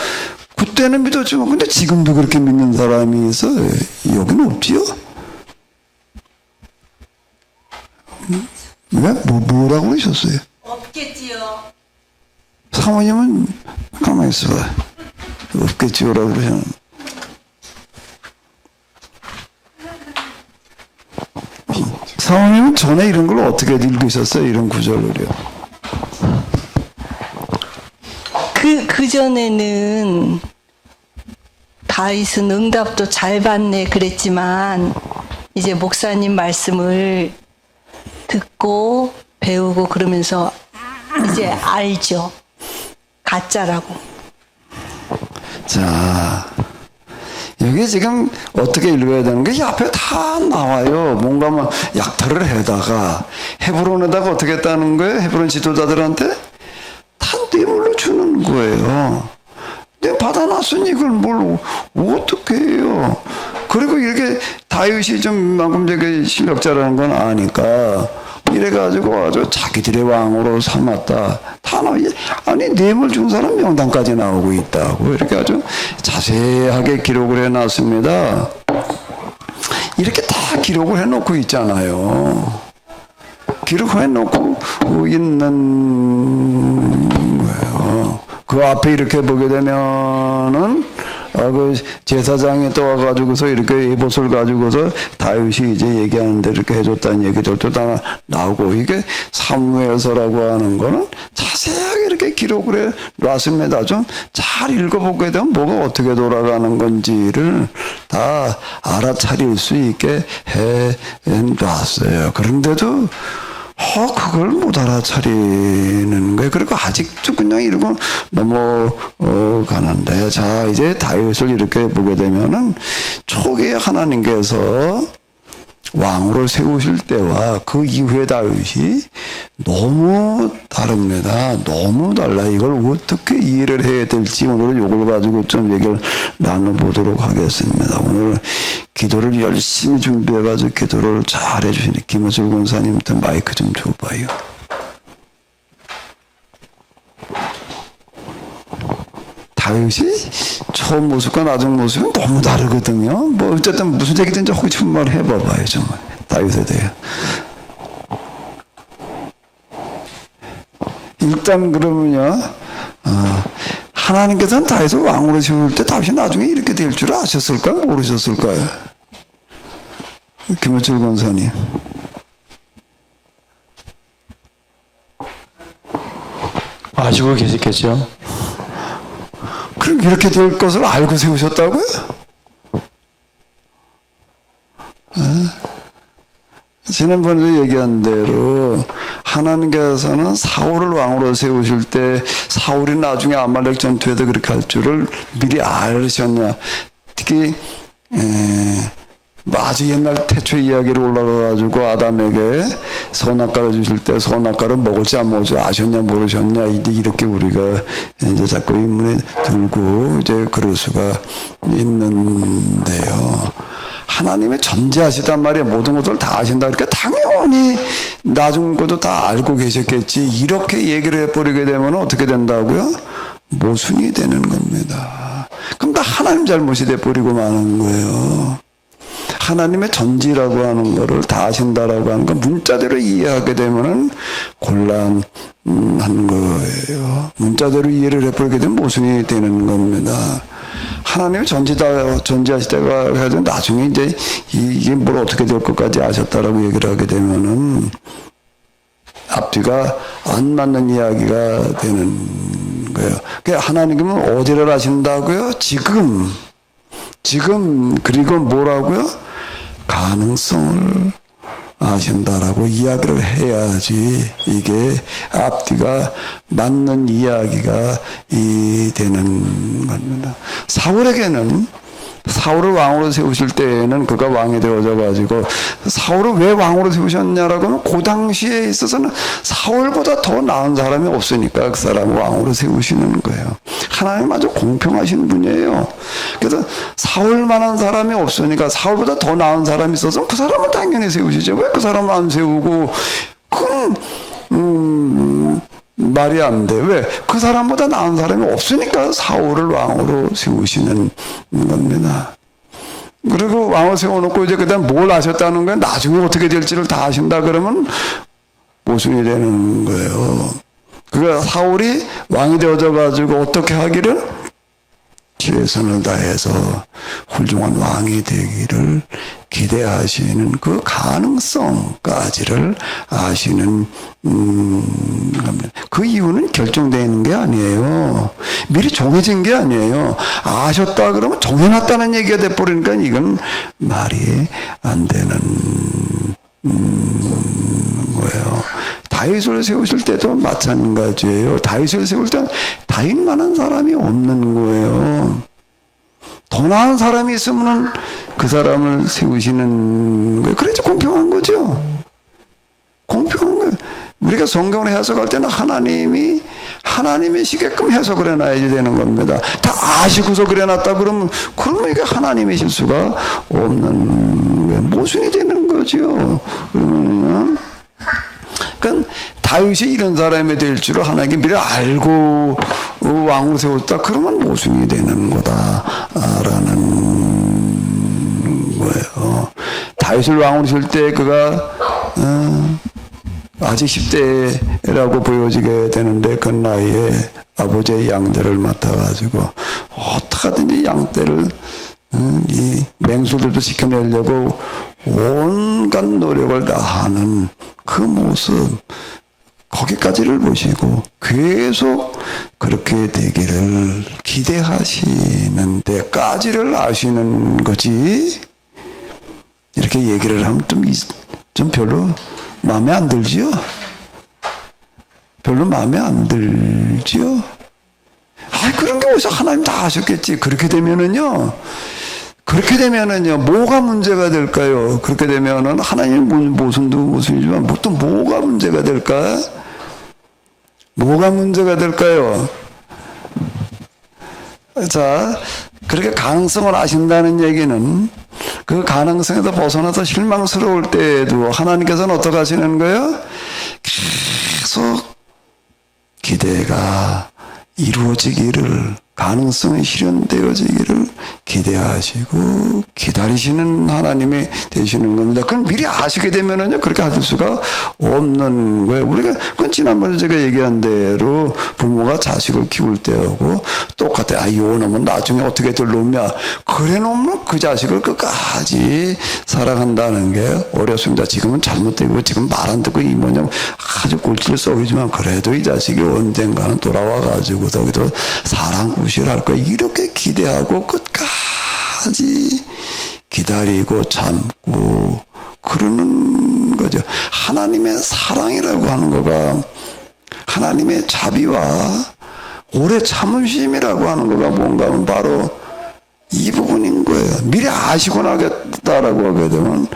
A: 그때는 믿었지만 근데 지금도 그렇게 믿는 사람이 있어요. 여기는 없지요. 왜? 뭐라고 그러셨어요?
C: 없겠지요.
A: 사모님은 가만히 있어봐. 없겠지요라고 그러셨는데. 사모님은 전에 이런 걸 어떻게 읽으셨어요? 이런 구절을요.
C: 그 전에는 다윗은 응답도 잘 받네 그랬지만 이제 목사님 말씀을 듣고 배우고 그러면서 이제 알죠. 가짜라고.
A: 자, 여기 지금 어떻게 읽어야 되는 게 앞에 다 나와요. 뭔가 뭐 약탈을 해다가 헤브론에다가 어떻게 했다는 거예요? 헤브론 지도자들한테 다 뇌물로 주는 거예요. 내가 받아놨으니 이걸 뭘 어떻게 해요? 그리고 이렇게 다윗이 좀 만큼 되게 실력자라는 건 아니까 이래가지고 아주 자기들의 왕으로 삼았다. 다 나와. 아니 뇌물 준 사람 명단까지 나오고 있다고 이렇게 아주 자세하게 기록을 해놨습니다. 이렇게 다 기록을 해놓고 있잖아요. 기록해놓고 있는 거예요. 그 앞에 이렇게 보게 되면은 그 제사장이 또 와가지고서 이렇게 에봇을 가지고서 다윗이 이제 얘기하는 대로 이렇게 해줬다는 얘기들도 다 나오고 이게 사무엘서라고 하는 거는 자세하게 이렇게 기록을 해 놨습니다. 좀 잘 읽어보게 되면 뭐가 어떻게 돌아가는 건지를 다 알아차릴 수 있게 해 놨어요. 그런데도 그걸 못 알아차리는 거예요. 그리고 아직도 그냥 이러고 넘어가는데, 자, 이제 다윗을 이렇게 보게 되면은 초기에 하나님께서 왕으로 세우실 때와 그 이후에 다윗이 너무 다릅니다. 너무 달라. 이걸 어떻게 이해를 해야 될지 오늘은 이걸 가지고 좀 얘기를 나눠보도록 하겠습니다. 오늘 기도를 열심히 준비해가지고 기도를 잘 해주시니 김호철 권사님한테 마이크 좀 줘봐요. 다윗이 처음 모습과 나중 모습은 너무 다르거든요. 뭐 어쨌든 무슨 얘기든지 하고 싶은 말 해봐봐요. 정말 다윗에 대해. 일단 그러면요. 하나님께서는 다윗을 왕으로 세울 때 다윗이 나중에 이렇게 될 줄 아셨을까요? 모르셨을까요? 김호철 권사님.
D: 아시고 계시겠죠?
A: 그럼 이렇게 될 것을 알고 세우셨다고요? 지난번에도 얘기한 대로 하나님께서는 사울을 왕으로 세우실 때 사울이 나중에 아말렉 전투에도 그렇게 할 줄을 미리 아셨냐. 특히 아주 옛날 태초 이야기로 올라가가지고 아담에게 선악과를 주실 때 선악과를 먹을지 안 먹을지 아셨냐 모르셨냐 이렇게 우리가 이제 자꾸 의문에 들고 이제 그럴 수가 있는데요. 하나님의 전제하시단 말이에요. 모든 것을 다 아신다. 그러니까 당연히 나중 것도 다 알고 계셨겠지. 이렇게 얘기를 해버리게 되면 어떻게 된다고요? 모순이 되는 겁니다. 그럼 다 하나님 잘못이 돼버리고 마는 거예요. 하나님의 전지라고 하는 거를 다 아신다라고 하는 거 문자대로 이해하게 되면은 곤란한 거예요. 문자대로 이해를 해버리게 되면 모순이 되는 겁니다. 하나님의 전지하시다가 해도 나중에 이제 이게 뭘 어떻게 될 것까지 아셨다라고 얘기를 하게 되면은 앞뒤가 안 맞는 이야기가 되는 거예요. 그러니까 하나님은 어디를 아신다고요? 지금 그리고 뭐라고요? 가능성을 아신다라고 이야기를 해야지 이게 앞뒤가 맞는 이야기가 되는 겁니다. 사울을 왕으로 세우실 때에는 그가 왕이 되어져 가지고 사울을 왜 왕으로 세우셨냐라고 하면 그 당시에 있어서는 사울보다 더 나은 사람이 없으니까 그 사람을 왕으로 세우시는 거예요. 하나님 아주 공평하신 분이에요. 그래서 사울만한 사람이 없으니까 사울보다 더 나은 사람이 있어서 그 사람을 당연히 세우시죠. 왜 그 사람을 안 세우고 그건 말이 안 돼. 왜? 그 사람보다 나은 사람이 없으니까 사울을 왕으로 세우시는 겁니다. 그리고 왕을 세워놓고 이제 그다음 뭘 아셨다는 거예요? 나중에 어떻게 될지를 다 아신다 그러면 모순이 되는 거예요. 그가 사울이 왕이 되어져 가지고 어떻게 하기를 최선을 다해서 훌륭한 왕이 되기를 기대하시는 그 가능성까지를 아시는 겁니다. 그 이유는 결정되어 있는 게 아니에요. 미리 정해진 게 아니에요. 아셨다 그러면 정해놨다는 얘기가 돼버리니까 이건 말이 안 되는 거예요. 다윗을 세우실 때도 마찬가지예요. 다윗을 세울 때는 다윗만한 사람이 없는 거예요. 더 나은 사람이 있으면 그 사람을 세우시는 거예요. 그래서 공평한 거죠. 공평한 거예요. 우리가 성경을 해석할 때는 하나님이 시게끔 해석을 해놔야지 되는 겁니다. 다 아시고서 그래놨다 그러면 이게 하나님이실 수가 없는 거예요. 모순이 되는 거죠. 그러면 그러니까 다윗이 이런 사람이 될 줄을 하나님께 미리 알고 왕을 세웠다 그러면 모순이 되는 거다라는 거예요. 다윗을 왕으로 세울 때 그가 아직 10대라고 보여지게 되는데 그 나이에 아버지의 양떼를 맡아가지고 어떻게든지 양떼를 이 맹수들도 지켜내려고 온갖 노력을 다하는 그 모습 거기까지를 보시고 계속 그렇게 되기를 기대하시는 데까지를 아시는 거지 이렇게 얘기를 하면 좀 별로 마음에 안 들지요? 별로 마음에 안 들지요? 그런 게 어디서 하나님 다 아셨겠지. 그렇게 되면은요 뭐가 문제가 될까요? 그렇게 되면은 하나님 모순도 모순이지만 또 뭐가 문제가 될까? 뭐가 문제가 될까요? 자, 그렇게 가능성을 아신다는 얘기는 그 가능성에서 벗어나서 실망스러울 때에도 하나님께서는 어떻게 하시는 거예요? 계속 기대가 이루어지기를 가능성이 실현되어지기를 기대하시고 기다리시는 하나님이 되시는 겁니다. 그럼 미리 아시게 되면은요 그렇게 하실 수가 없는 거예요. 우리가 그건 지난번에 제가 얘기한 대로 부모가 자식을 키울 때하고 똑같아. 이 놈은 나중에 어떻게 될 놈이야. 그래 놓으면 그 자식을 끝까지 사랑한다는 게 어렵습니다. 지금은 잘못되고 지금 말 안 듣고 이 뭐냐면 아주 골치를 썩이지만 그래도 이 자식이 언젠가는 돌아와 가지고 거기도 사랑 구실할 거야. 이렇게 기대하고 끝까지 기다리고 참고 그러는 거죠. 하나님의 사랑이라고 하는 거가 하나님의 자비와 오래 참으심이라고 하는 거가 뭔가 하면 바로 이 부분인 거예요. 미리 아시고 나겠다라고 하게 되면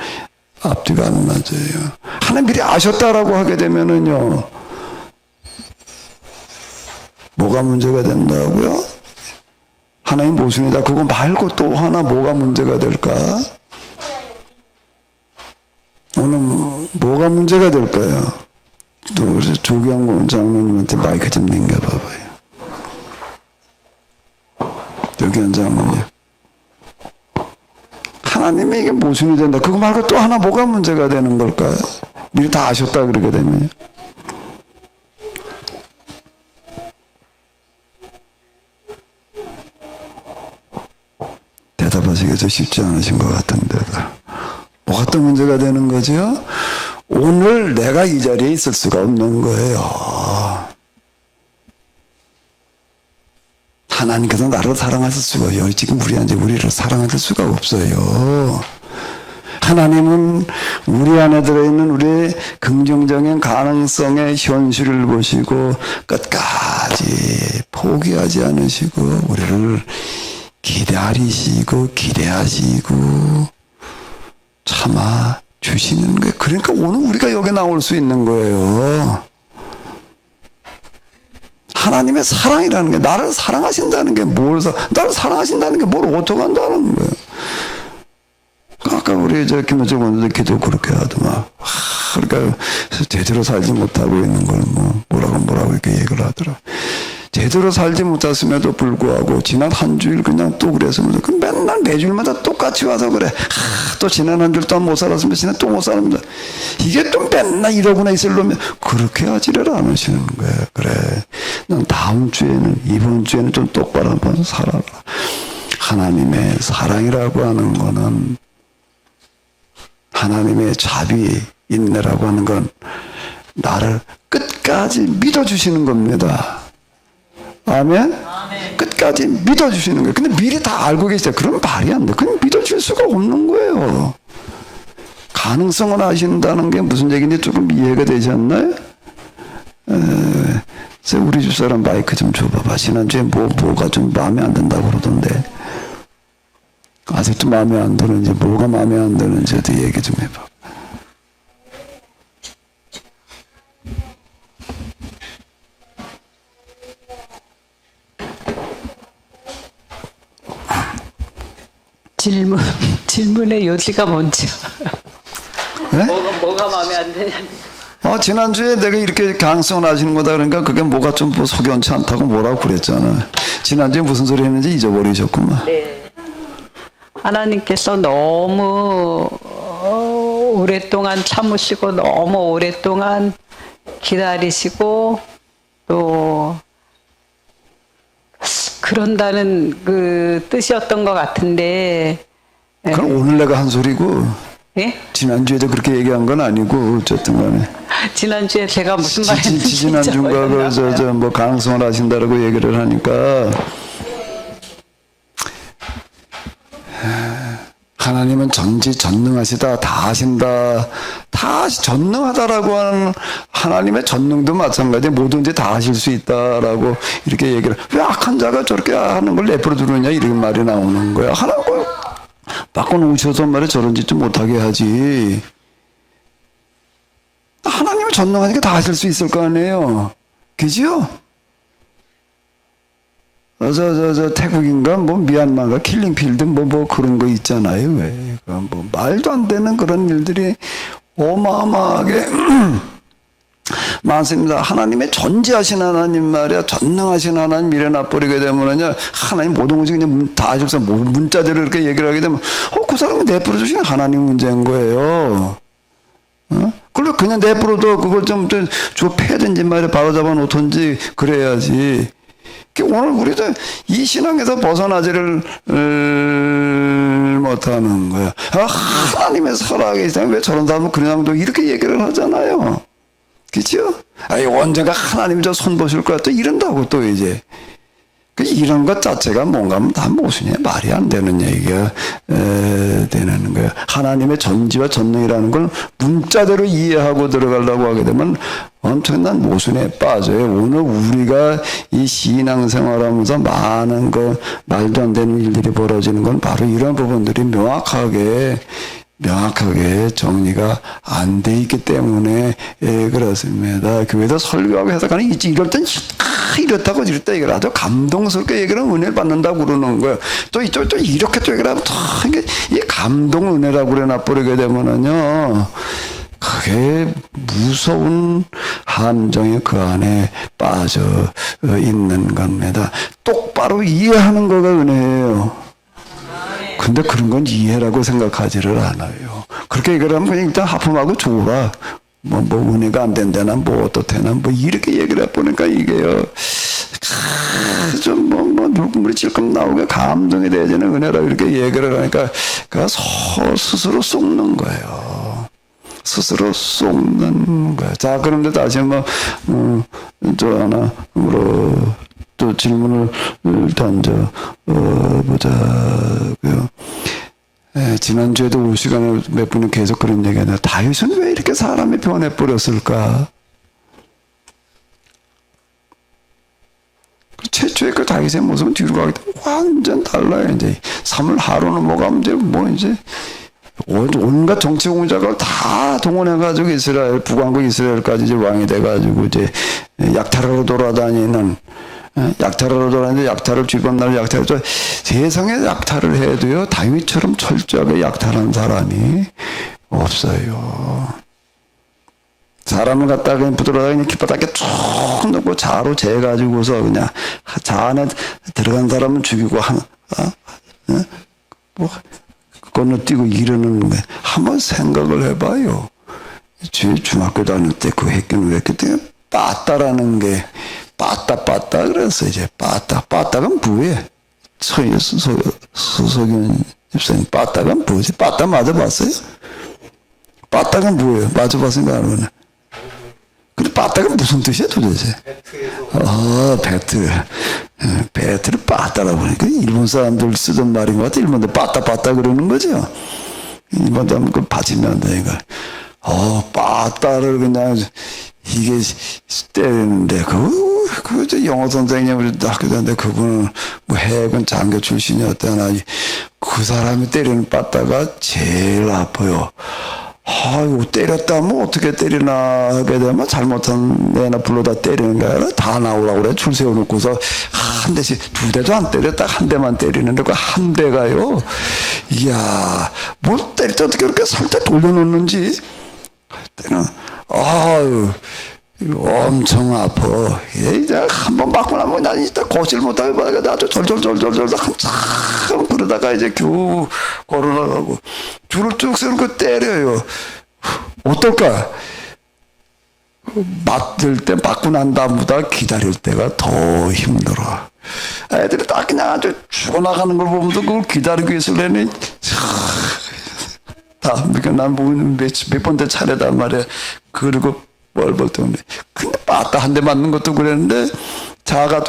A: 앞뒤가 안 맞아요. 하나님 미리 아셨다라고 하게 되면은요 뭐가 문제가 된다고요? 하나님 모순이다. 그거 말고 또 하나 뭐가 문제가 될까? 오늘 뭐가 문제가 될까요? 또 조경원 장로님한테 마이크 좀 넘겨봐봐요. 조경원 장로님. 하나님이 이게 모순이 된다. 그거 말고 또 하나 뭐가 문제가 되는 걸까요? 미리 다 아셨다 그러게 되면요. 대답하시기가 쉽지 않으신 것 같은데도 뭐가 또 문제가 되는 거죠? 오늘 내가 이 자리에 있을 수가 없는 거예요. 하나님께서 나를 사랑하실 수가 없어요. 지금 우리를 사랑하실 수가 없어요. 하나님은 우리 안에 들어있는 우리의 긍정적인 가능성의 현실을 보시고 끝까지 포기하지 않으시고 우리를 기다리시고 기대하시고 참아 주시는 거예요. 그러니까 오늘 우리가 여기 나올 수 있는 거예요. 하나님의 사랑이라는 게 나를 사랑하신다는 게 나를 사랑하신다는 게 뭘 어떻게 한다는 거예요. 아까 우리 김호정 원장도 기도 그렇게 하더만 그러니까 제대로 살지 못하고 있는 걸 뭐라고 이렇게 얘기를 하더라. 제대로 살지 못했음에도 불구하고 지난 한 주일 그냥 또 그랬으면서 그 맨날 매주일마다 똑같이 와서 그래. 또 지난 한 주일 동안 못 살았으면 지난 또 못 살았습니다. 이게 또 맨날 이러고나 있으려면 그렇게 하지를 않으시는 거예요. 그래. 넌 다음 주에는 이번 주에는 좀 똑바로 한번 살아라. 하나님의 사랑이라고 하는 거는 하나님의 자비 인내라고 하는 건 나를 끝까지 믿어주시는 겁니다. 아멘? 끝까지 믿어주시는 거예요. 근데 미리 다 알고 계시다. 그러면 말이 안 돼. 그냥 믿어줄 수가 없는 거예요. 가능성을 아신다는 게 무슨 얘기인지 조금 이해가 되지 않나요? 우리 집사람 마이크 좀 줘봐봐. 지난주에 뭐가 좀 마음에 안 든다고 그러던데. 아직도 마음에 안 드는지, 뭐가 마음에 안 드는지 얘기 좀 해봐.
E: 질문의 요지가 뭔지.
A: 네?
E: 뭐가 마음에 안 드냐.
A: 지난주에 내가 이렇게 가능성을 아시는 거다 그러니까 그게 뭐가 좀 속이 얹지 않다고 뭐라고 그랬잖아. 지난주에 무슨 소리 했는지 잊어버리셨구만.
E: 네. 하나님께서 너무 오랫동안 참으시고 너무 오랫동안 기다리시고 또 그런다는 그 뜻이었던 것 같은데.
A: 그럼 오늘 내가 한 소리고
E: 예?
A: 지난주에도 그렇게 얘기한 건 아니고 어쨌든 간에
E: 지난주에 제가 무슨 말 했는지
A: 지난주인가 뭐 가능성을 아신다라고 얘기를 하니까 하나님은 전지전능하시다, 다 아신다, 다 전능하다라고 하는 하나님의 전능도 마찬가지 뭐든지 다 하실 수 있다라고 이렇게 얘기를 왜 악한 자가 저렇게 하는 걸 내버려 두느냐 이런 말이 나오는 거야. 하나님 바꿔놓으셔서 말에 저런 짓 좀 못하게 하지. 하나님은 전능하니까 다 하실 수 있을 거 아니에요. 그죠? 태국인가, 미얀마가 킬링필드, 그런 거 있잖아요. 왜. 말도 안 되는 그런 일들이 어마어마하게 많습니다. 하나님의 전지하신 하나님 말이야. 전능하신 하나님 미래 놔버리게 되면은요, 하나님 모든 것이 그냥 다 아셔서 문자대로 이렇게 얘기를 하게 되면, 그 사람이 내버려 주시는 하나님 문제인 거예요. 그걸 그냥 내버려둬 그걸 좀 패든지 말이야. 바로잡아 놓던지 그래야지. 오늘 우리도 이 신앙에서 벗어나지를 못하는 거야. 하나님의 살아계기 때문에 왜 저런 사람은 그냥 이렇게 얘기를 하잖아요. 그죠? 언젠가 하나님 저 손 보실 거야. 또 이런다고 또 이제. 이런 것 자체가 뭔가 하면 다 모순이야. 말이 안 되는 얘기가 되는 거야. 하나님의 전지와 전능이라는 걸 문자대로 이해하고 들어가려고 하게 되면 엄청난 모순에 빠져요. 오늘 우리가 이 신앙생활하면서 많은 말도 안 되는 일들이 벌어지는 건 바로 이런 부분들이 명확하게 정리가 안 돼 있기 때문에 그렇습니다. 교회에서 설교하고 해석하는 이럴 땐 이렇다고 이랬다 얘기를 하죠. 감동스럽게 얘기를 하면 은혜를 받는다고 그러는 거예요. 또 이쪽 또 이렇게 또 얘기를 하면 이게 이 감동 은혜라고 그래 놔버리게 되면은요. 그게 무서운 함정이 그 안에 빠져 있는 겁니다. 똑바로 이해하는 거가 은혜예요. 근데 그런 건 이해라고 생각하지를 않아요. 그렇게 얘기를 하면 그냥 일단 하품하고 줘라. 은혜가 안 된다나, 어떻대나, 이렇게 얘기를 해보니까 이게요. 좀 눈물이 찔끔 나오게 감동이 되지는 은혜라고 이렇게 얘기를 하니까, 스스로 속는 거예요. 스스로 속는 거예요. 자, 그런데 다시 또 질문을 던져보자고요. 지난주에도 올 시간에 몇 분이 계속 그런 얘기 하는데, 다윗은 왜 이렇게 사람이 변해버렸을까? 최초의 그 다윗의 모습은 뒤로 가기 때문에 완전 달라요. 이제 사물 하루는 이제 온갖 정치 공작을 다 동원해가지고 북왕국 이스라엘까지 이제 왕이 돼가지고 이제 약탈하러 돌아다니는 약탈을 쥐범날 약탈을 세상에 약탈을 해도요 다윗처럼 철저하게 약탈한 사람이 없어요. 자, 사람을 갖다가 그냥 부드러워서 그냥 깃바닥에 쭉 넣고 자로 재가지고서 그냥 자 안에 들어간 사람은 죽이고 뭐 건너뛰고 이러는 거예요. 한번 생각을 해봐요. 제 중학교 다닐 때 그 했기는 왜 그때 빠따라는 게 빠따 그래서 이제 빠따가 뭐예요? 서석연 집사님 빠따가 뭐지? 빠따 맞아봤어요? 빠따가 뭐예요? 맞아봤으니까 알면. 근데 빠따가 무슨 뜻이야 도대체? 배트. 배트를 빠따라고 하니까 일본 사람들 쓰던 말인 것 같아. 일본도 빠따 그러는 거죠. 일본도 하면 그걸 받치면 안 되니까. 빠따를 그냥 이게 때리는데 그 영어 선생님 우리 학교 다니는데 그분은 뭐 해군 장교 출신이었다나 그 사람이 때리는 빠따가 제일 아파요. 이거 때렸다면 어떻게 때리나 하게 되면 잘못한 애나 불러다 때리는 게 아니라 다 나오라고 그래. 줄 세워놓고서 한 대씩 두 대도 안 때렸다 한 대만 때리는데 그 한 대가요. 이야 뭘 때릴 때 어떻게 그렇게 살짝 돌려놓는지 때는 엄청 아파. 이제 한번 맞고 나면 난 이따 고칠 못하게 받아가 아주 절절절절절 한참 그러다가 이제 겨우 걸어나가고 줄을 쭉 세우고 때려요. 어떨까? 맞고 난 다음보다 기다릴 때가 더 힘들어. 애들이 딱 그냥 아주 죽어나가는 걸 보면서 그걸 기다리고 있으려니 난 몇 번째 차례단 말이야. 그리고 뻘뻘 떠네. 근데 빠따 한 대 맞는 것도 그랬는데 자막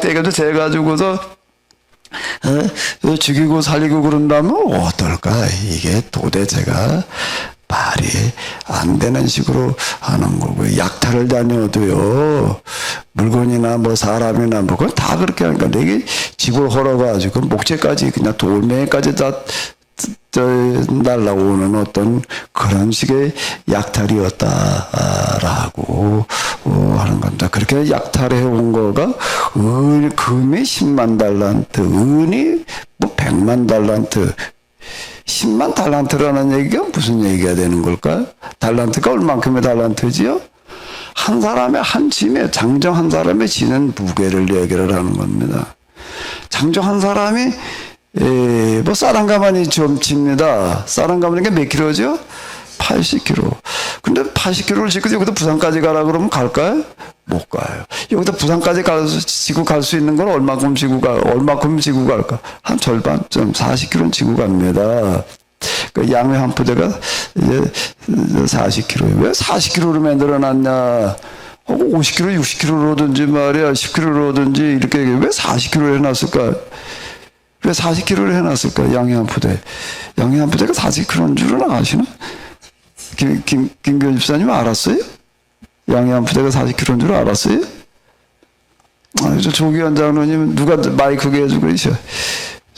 A: 떼가지고 재가지고서 죽이고 살리고 그런다면 어떨까? 이게 도대체가 말이 안 되는 식으로 하는 거고 약탈을 다녀도요 물건이나 뭐 사람이나 뭐 그건 다 그렇게 하니까 내게 집을 헐어가지고 목재까지 그냥 돌멩이까지 다 날라오는 어떤 그런 식의 약탈이었다라고 하는 겁니다. 그렇게 약탈해 온 거가 금이 10만 달란트, 은이 뭐 100만 달란트, 10만 달란트라는 얘기가 무슨 얘기가 되는 걸까? 달란트가 얼만큼의 달란트지요? 한 사람의 한 짐에 장정 한 사람의 지는 무게를 얘기를 하는 겁니다. 장정 한 사람이 뭐 쌀한가마니 좀 칩니다. 쌀한가마니가 몇 킬로죠? 80kg. 근데 80kg를 짓고 여기서 부산까지 가라 그러면 갈까요? 못 가요. 여기서 부산까지 지고 갈 수 있는 건 얼마큼 지고 갈까? 한 절반쯤 40kg는 지고 갑니다. 그 양회 한 부대가 이제 40kg예요. 왜 40kg로 만들어 놨냐? 50kg, 60kg로든지 말이야, 10kg로든지 이렇게 왜 40kg로 해놨을까? 왜 40kg를 해놨을까? 양해 한 부대. 양해 한 부대가 40kg인 줄은 아시나? 김교현 집사님 알았어요? 양해 한 부대가 40kg인 줄 알았어요? 조기현 장로님 누가 마이크게 해주고 계셔.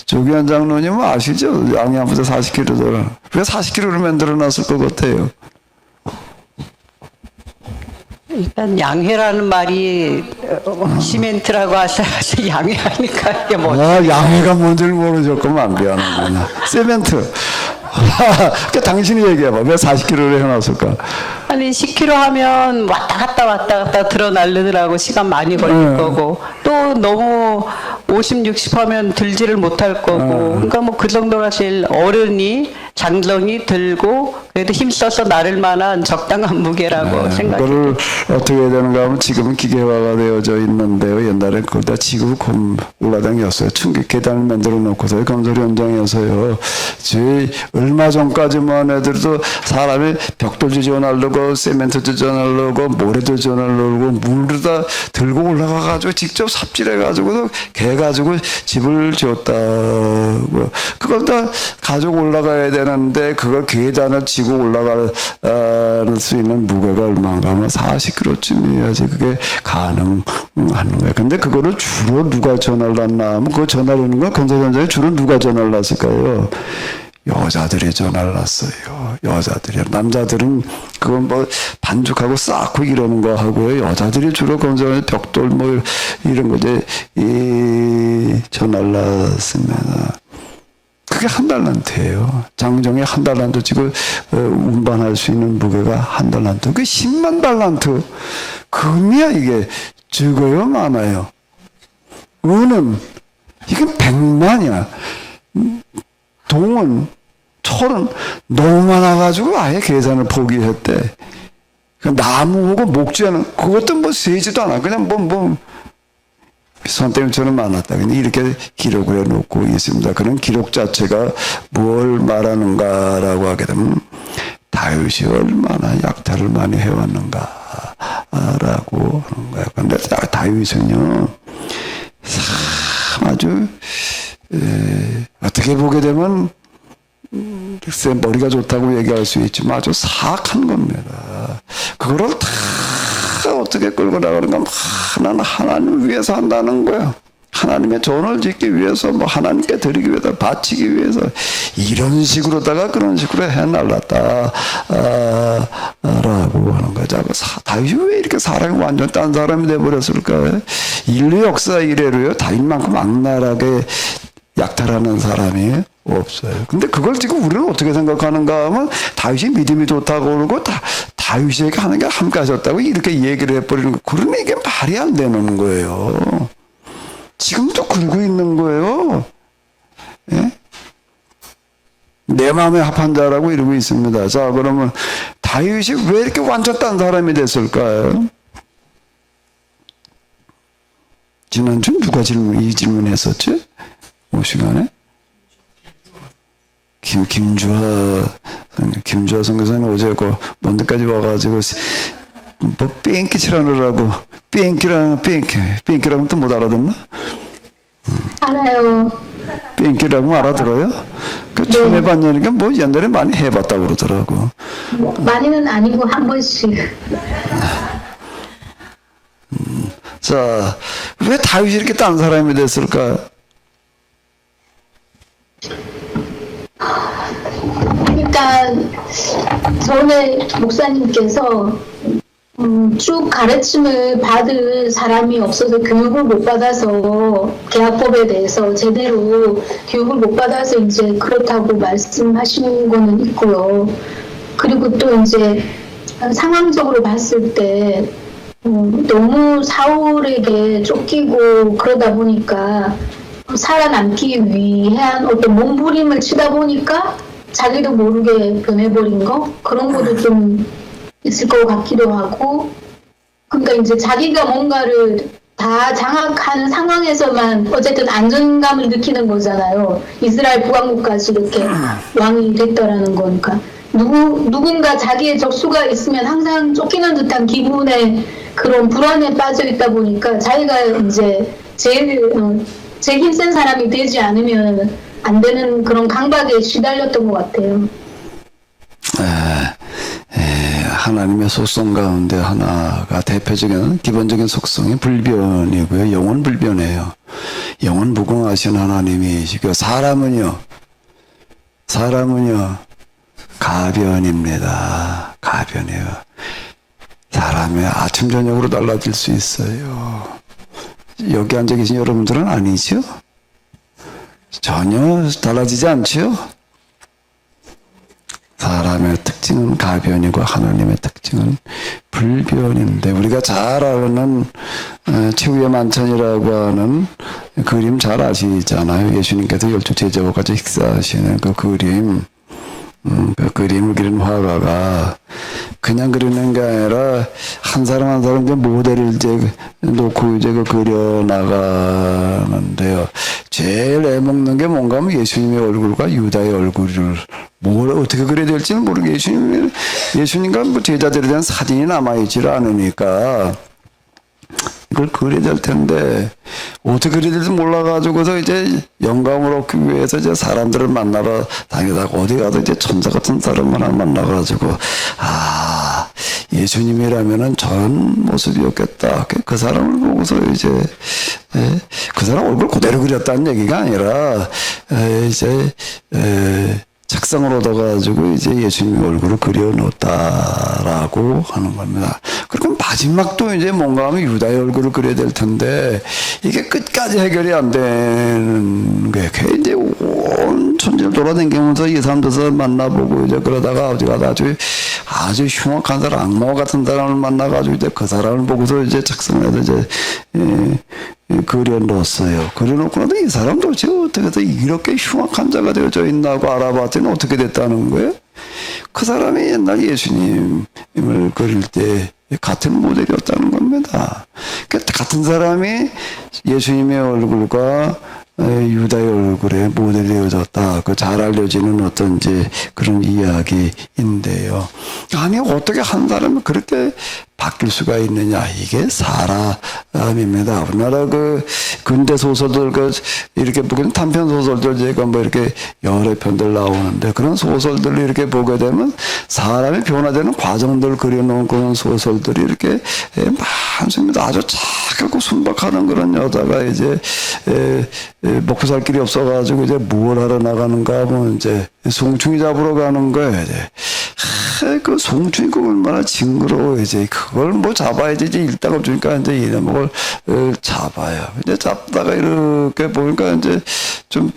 A: 조기현 장로님은 아시죠? 양해 한 부대 40kg더라. 왜 40kg를 만들어놨을 것 같아요?
E: 일단 양회라는 말이 시멘트라고 하셔서 양회하니까 이게 뭐
A: 양해가 뭔지를 모르셨구만. 미안하구나. 세멘트. 그 당신이 얘기해봐. 왜 40kg를 해놨을까?
E: 아니 10km 하면 왔다 갔다 들어 날르더라고. 시간 많이 걸릴 거고 또 너무 50, 60 하면 들지를 못할 거고 그러니까 뭐 그 정도가 제일 어른이 장정이 들고 그래도 힘써서 나를 만한 적당한 무게라고 생각해요.
A: 그거를 어떻게 해야 되는가 하면 지금은 기계화가 되어져 있는데요. 옛날에 그걸 다 지구 올라다녔어요. 충격 계단을 만들어 놓고서 건설 현장에서요. 얼마 전까지만 해도 사람이 벽돌 지져날르고 세멘트 지져날르고 모래도 지져날르고 물을 다 들고 올라가가지고 직접 삽질해가지고 개가지고 집을 지었다고. 그걸 다 가지고 올라가야 되는데 그걸 계단을 지고 올라갈 수 있는 무게가 얼마인가 하면 40kg쯤이어야지 그게 가능한 거예요. 근데 그거를 주로 누가 전화를 놨나 하면 그거 전화를 하는 건 건설 현장에 주로 누가 전화를 놨을까요? 여자들이 전화를 놨어요. 여자들이. 남자들은 그건 뭐 반죽하고 쌓고 이러는 거 하고요. 여자들이 주로 건설에 벽돌 뭐 이런 거지 전화를 놨습니다. 그게 한 달란트예요. 장정에 한 달란트 지금 운반할 수 있는 무게가 한 달란트. 그 10만 달란트. 금이야 이게. 적어요 많아요. 은은 이건 100만이야. 동은 철은 너무 많아가지고 아예 계산을 포기했대. 그 나무하고 목재는 그것도 뭐 세지도 않아. 그냥 선생님처럼 많았다. 근데 이렇게 기록을 해놓고 있습니다. 그런 기록 자체가 뭘 말하는가라고 하게 되면 다윗이 얼마나 약탈을 많이 해왔는가라고 하는 거예요. 근데 다윗은요, 참 아주 어떻게 보게 되면 글쎄 머리가 좋다고 얘기할 수 있지만 아주 사악한 겁니다. 그거를 다 어떻게 끌고 나가는가? 나는 하나님 위해서 한다는 거야. 하나님의 전을 짓기 위해서, 뭐 하나님께 드리기 위해서, 바치기 위해서 이런 식으로다가 그런 식으로 해날랐다 라고 하는 거죠. 다윗이 왜 이렇게 사람이 완전 딴 사람이 돼버렸을까? 인류 역사 이래로요, 다윗만큼 악랄하게 약탈하는 사람이 없어요. 근데 그걸 지금 우리는 어떻게 생각하는가 하면 다윗이 믿음이 좋다고 그러고 다윗에게 하는 게 함께하셨다고 이렇게 얘기를 해버리는 거. 그러면 이게 말이 안 되는 거예요. 지금도 그러고 있는 거예요. 예? 내 마음에 합한 자라고 이러고 있습니다. 자, 그러면 다윗이 왜 이렇게 완전 딴 사람이 됐을까요? 지난주 누가 이 질문했었지? 5시간에? 김주하 선교사님 어제 먼데까지 와가지고 뭐 뺑기 칠하느라고 뺑기라면 또 못 알아듣나?
F: 알아요.
A: 뺑기라고 알아들어요? 그 처음 해봤냐니까 뭐 옛날에 많이 해봤다고 그러더라고.
F: 뭐, 많이는 아니고 한 번씩.
A: 자, 왜 다윗이 이렇게 딴 사람이 됐을까?
F: 그러니까 전에 목사님께서 쭉 가르침을 받을 사람이 없어서 교육을 못 받아서 계약법에 대해서 제대로 교육을 못 받아서 이제 그렇다고 말씀하시는 거는 있고요. 그리고 또 이제 상황적으로 봤을 때 너무 사울에게 쫓기고 그러다 보니까 살아남기 위한 어떤 몸부림을 치다 보니까 자기도 모르게 변해버린 거? 그런 것도 좀 있을 것 같기도 하고, 그러니까 이제 자기가 뭔가를 다 장악하는 상황에서만 어쨌든 안정감을 느끼는 거잖아요. 이스라엘 북왕국까지 이렇게 왕이 됐더라는 거니까. 누군가 자기의 적수가 있으면 항상 쫓기는 듯한 기분에 그런 불안에 빠져 있다 보니까 자기가 이제 제일 힘센 사람이 되지 않으면 안 되는 그런 강박에 시달렸던 것 같아요.
A: 하나님의 속성 가운데 하나가 대표적인 기본적인 속성이 불변이고요. 영은 불변이에요. 영은 무궁하신 하나님이시고 사람은요 가변입니다. 가변이에요. 사람이 아침 저녁으로 달라질 수 있어요. 여기 앉아 계신 여러분들은 아니죠? 전혀 달라지지 않죠? 사람의 특징은 가변이고 하나님의 특징은 불변인데, 우리가 잘 아는 최후의 만찬이라고 하는 그림 잘 아시잖아요. 예수님께서 12 제자와 같이 식사하시는 그 그림, 그 그림을 그린 화가가 그냥 그리는 게 아니라 한 사람 한 사람 이제 모델을 이제 놓고 이제 그려 나가는데요. 제일 애먹는 게 뭔가 하면 예수님의 얼굴과 유다의 얼굴을 뭘 어떻게 그려야 될지는 모르게 예수님과 뭐 제자들에 대한 사진이 남아있지를 않으니까 이걸 그려야 될 텐데 어떻게 그려야 될지 몰라가지고서 이제 영감을 얻기 위해서 이제 사람들을 만나러 다니다가 어디 가서 이제 천사 같은 사람을 하나 만나가지고 예수님이라면은 저런 모습이었겠다. 그 사람을 보고서 이제 그 사람 얼굴 그대로 그렸다는 얘기가 아니라 이제 책상을 얻어가지고 이제 예수님 얼굴을 그려놓았다라고 하는 겁니다. 그리고 마지막도 이제 뭔가 하면 유다의 얼굴을 그려야 될 텐데 이게 끝까지 해결이 안 되는 게 이제 온 천지를 돌아다니면서 이 사람들 만나보고 이제 그러다가 어디 가다 아주 흉악한 사람, 악마 같은 사람을 만나가지고 이제 그 사람을 보고서 이제 작성해서 이제 그려놓았어요. 그려놓고 나서 이 사람 도대체 어떻게 해서 이렇게 흉악한 자가 되어져 있나 하고 알아봤더니 어떻게 됐다는 거예요? 그 사람이 옛날 예수님을 그릴 때 같은 모델이었다는 겁니다. 그러니까 같은 사람이 예수님의 얼굴과 유다의 얼굴에 모델이 되어졌다. 그 잘 알려지는 어떤 이제 그런 이야기인데요. 아니, 어떻게 한 사람이 그렇게 바뀔 수가 있느냐. 이게 사람입니다. 우리나라 그 근대 소설들, 이렇게 보기는 단편 소설들 제가 뭐 이렇게 여러 편들 나오는데 그런 소설들을 이렇게 보게 되면 사람이 변화되는 과정들을 그려놓은 그런 소설들이 이렇게 많습니다. 아주 착하고 순박하는 그런 여자가 이제 먹고 살 길이 없어가지고 이제 뭘 하러 나가는가 하면 이제 송충이 잡으러 가는 거예요. 이제. 그 송충이가 얼마나 징그러워. 이제 그걸 뭐 잡아야지. 이제 일당 없으니까 이제 이놈을 잡아요. 이제 잡다가 이렇게 보니까 이제 좀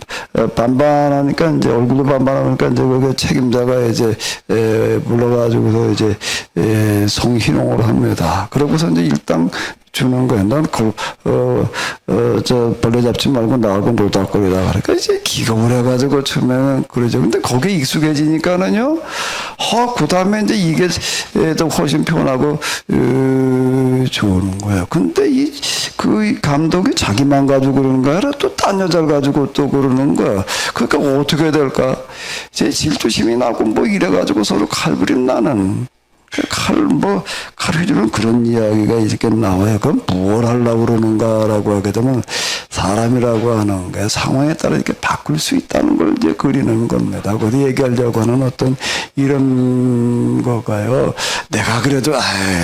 A: 반반하니까 이제 얼굴도 반반하니까 이제 거기 책임자가 이제 불러가지고서 이제 성희롱을 합니다. 그러고서 이제 일당 주는 거야. 난 저 벌레 잡지 말고 나하고 노닥거리다. 그러니까 이제 기겁을 해가지고 처음에는 그러죠. 근데 거기에 익숙해지니까는요. 그 다음에 이제 이게 더 훨씬 편하고 좋은 거예요. 근데 그 감독이 자기만 가지고 그러는 거야. 또 딴 여자를 가지고 또 그러는 거야. 그러니까 어떻게 해야 될까? 이제 질투심이 나고 뭐 이래가지고 서로 칼부림 나는. 칼 휘두르는 그런 이야기가 이렇게 나와요. 그럼 뭘 하려고 그러는가라고 하게 되면 사람이라고 하는 게 상황에 따라 이렇게 바꿀 수 있다는 걸 이제 그리는 겁니다. 거기 얘기하려고 하는 어떤 이런 거가요. 내가 그래도,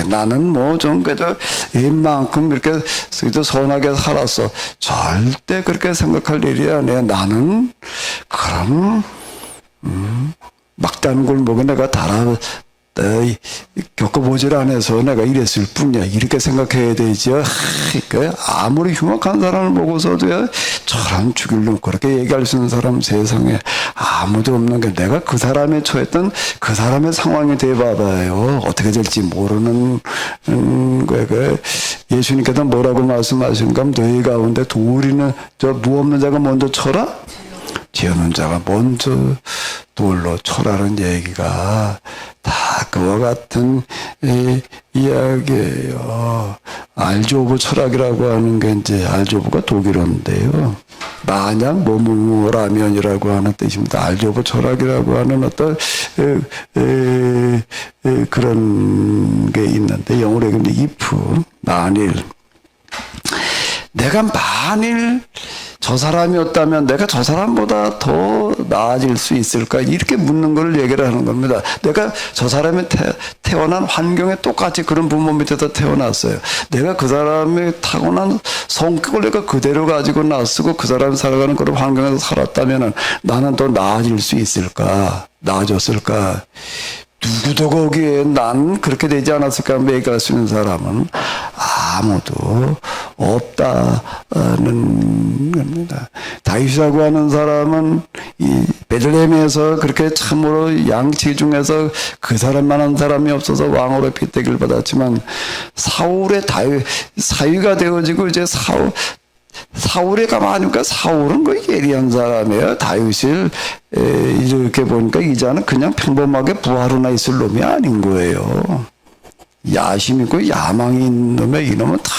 A: 나는 뭐 좀 그래도 이만큼 이렇게 선하게 살았어. 절대 그렇게 생각할 일이 아니야. 나는 그런, 막다른 골목에 내가 겪어보질 않아서 내가 이랬을 뿐이야. 이렇게 생각해야 되죠. 그러니까 아무리 흉악한 사람을 보고서도 저런 죽일 놈 그렇게 얘기할 수 있는 사람 세상에 아무도 없는 게 내가 그 사람에 처했던 그 사람의 상황이 돼봐봐요. 어떻게 될지 모르는 거예요. 예수님께서 뭐라고 말씀하시는가 하면 너희 가운데 도리는 무 없는 자가 먼저 쳐라? 지어놓은 자가 먼저 돌로 쳐라는 얘기가 다 그와 같은 이야기예요. 알조브 철학이라고 하는 게 이제 알조브가 독일어인데요. 만약 뭐뭐라면이라고 하는 뜻입니다. 알조브 철학이라고 하는 어떤 그런 게 있는데 영어로 얘기하면 if 만일 내가 만일 저 사람이었다면 내가 저 사람보다 더 나아질 수 있을까? 이렇게 묻는 걸 얘기를 하는 겁니다. 내가 저 사람이 태어난 환경에 똑같이 그런 부모 밑에서 태어났어요. 내가 그 사람이 타고난 성격을 내가 그대로 가지고 나쓰고 그 사람이 살아가는 그런 환경에서 살았다면 나는 더 나아질 수 있을까? 나아졌을까? 누구도 거기에 난 그렇게 되지 않았을까 얘기할 수 있는 사람은 아무도 없다는 겁니다. 다윗이라고 하는 사람은 이 베들레헴에서 그렇게 참으로 양치 중에서 그 사람만한 사람이 없어서 왕으로 빗대기를 받았지만 사울의 사위가 되어지고 이제 사울에 가만히니까 사울은 거의 예리한 사람이에요. 다윗을 이렇게 보니까 이자는 그냥 평범하게 부하로나 있을 놈이 아닌 거예요. 야심 있고 야망이 있는 놈에 이놈은 다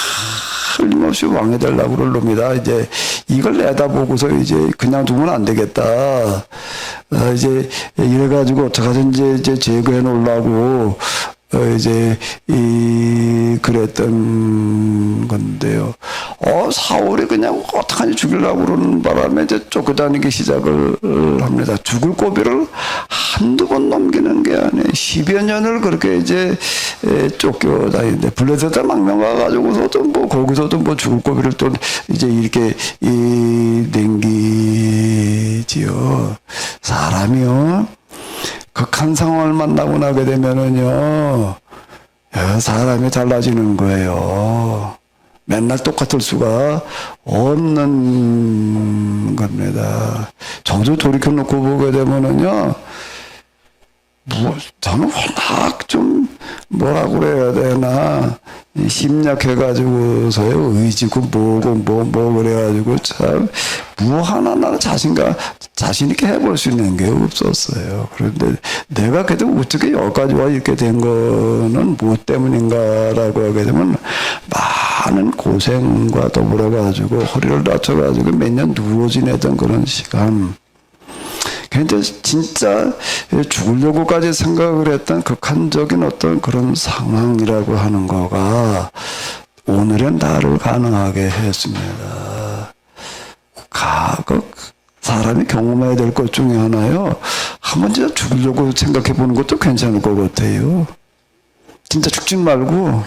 A: 틀림없이 왕이 되려고 그럴 놈이다. 이제 이걸 내다보고서 이제 그냥 두면 안 되겠다. 이제 이래가지고 어떡하든지 이제 제거해 놓으려고 이제 그랬던 건데요. 사울이 그냥 어떡하니 죽이려고 그러는 바람에 이제 쫓겨다니기 시작을 합니다. 죽을 고비를 한두 번 넘기는 게 아니에요. 10여 년을 그렇게 이제 쫓겨다니는데 블레셋에 망명 가가지고서도 뭐 거기서도 뭐 죽을 고비를 또 이제 이렇게 남기지요. 사람이요. 극한 상황을 만나고 나게 되면은요, 사람이 달라지는 거예요. 맨날 똑같을 수가 없는 겁니다. 저도 돌이켜놓고 보게 되면은요, 저는 워낙 좀 뭐라고 그래야 되나, 심약해가지고서요, 의지고 뭐고 그래가지고 참 하나 자신 있게 해볼 수 있는 게 없었어요. 그런데 내가 그래도 어떻게 여기까지 와 이렇게 된 거는 무엇 때문인가라고 하게 되면 많은 고생과 더불어가지고 허리를 다쳐가지고 몇 년 누워 지내던 그런 시간. 근데 진짜 죽으려고까지 생각을 했던 극한적인 어떤 그런 상황이라고 하는 거가 오늘의 나를 가능하게 했습니다. 사람이 경험해야 될 것 중에 하나요. 한번 진짜 죽으려고 생각해 보는 것도 괜찮을 것 같아요. 진짜 죽진 말고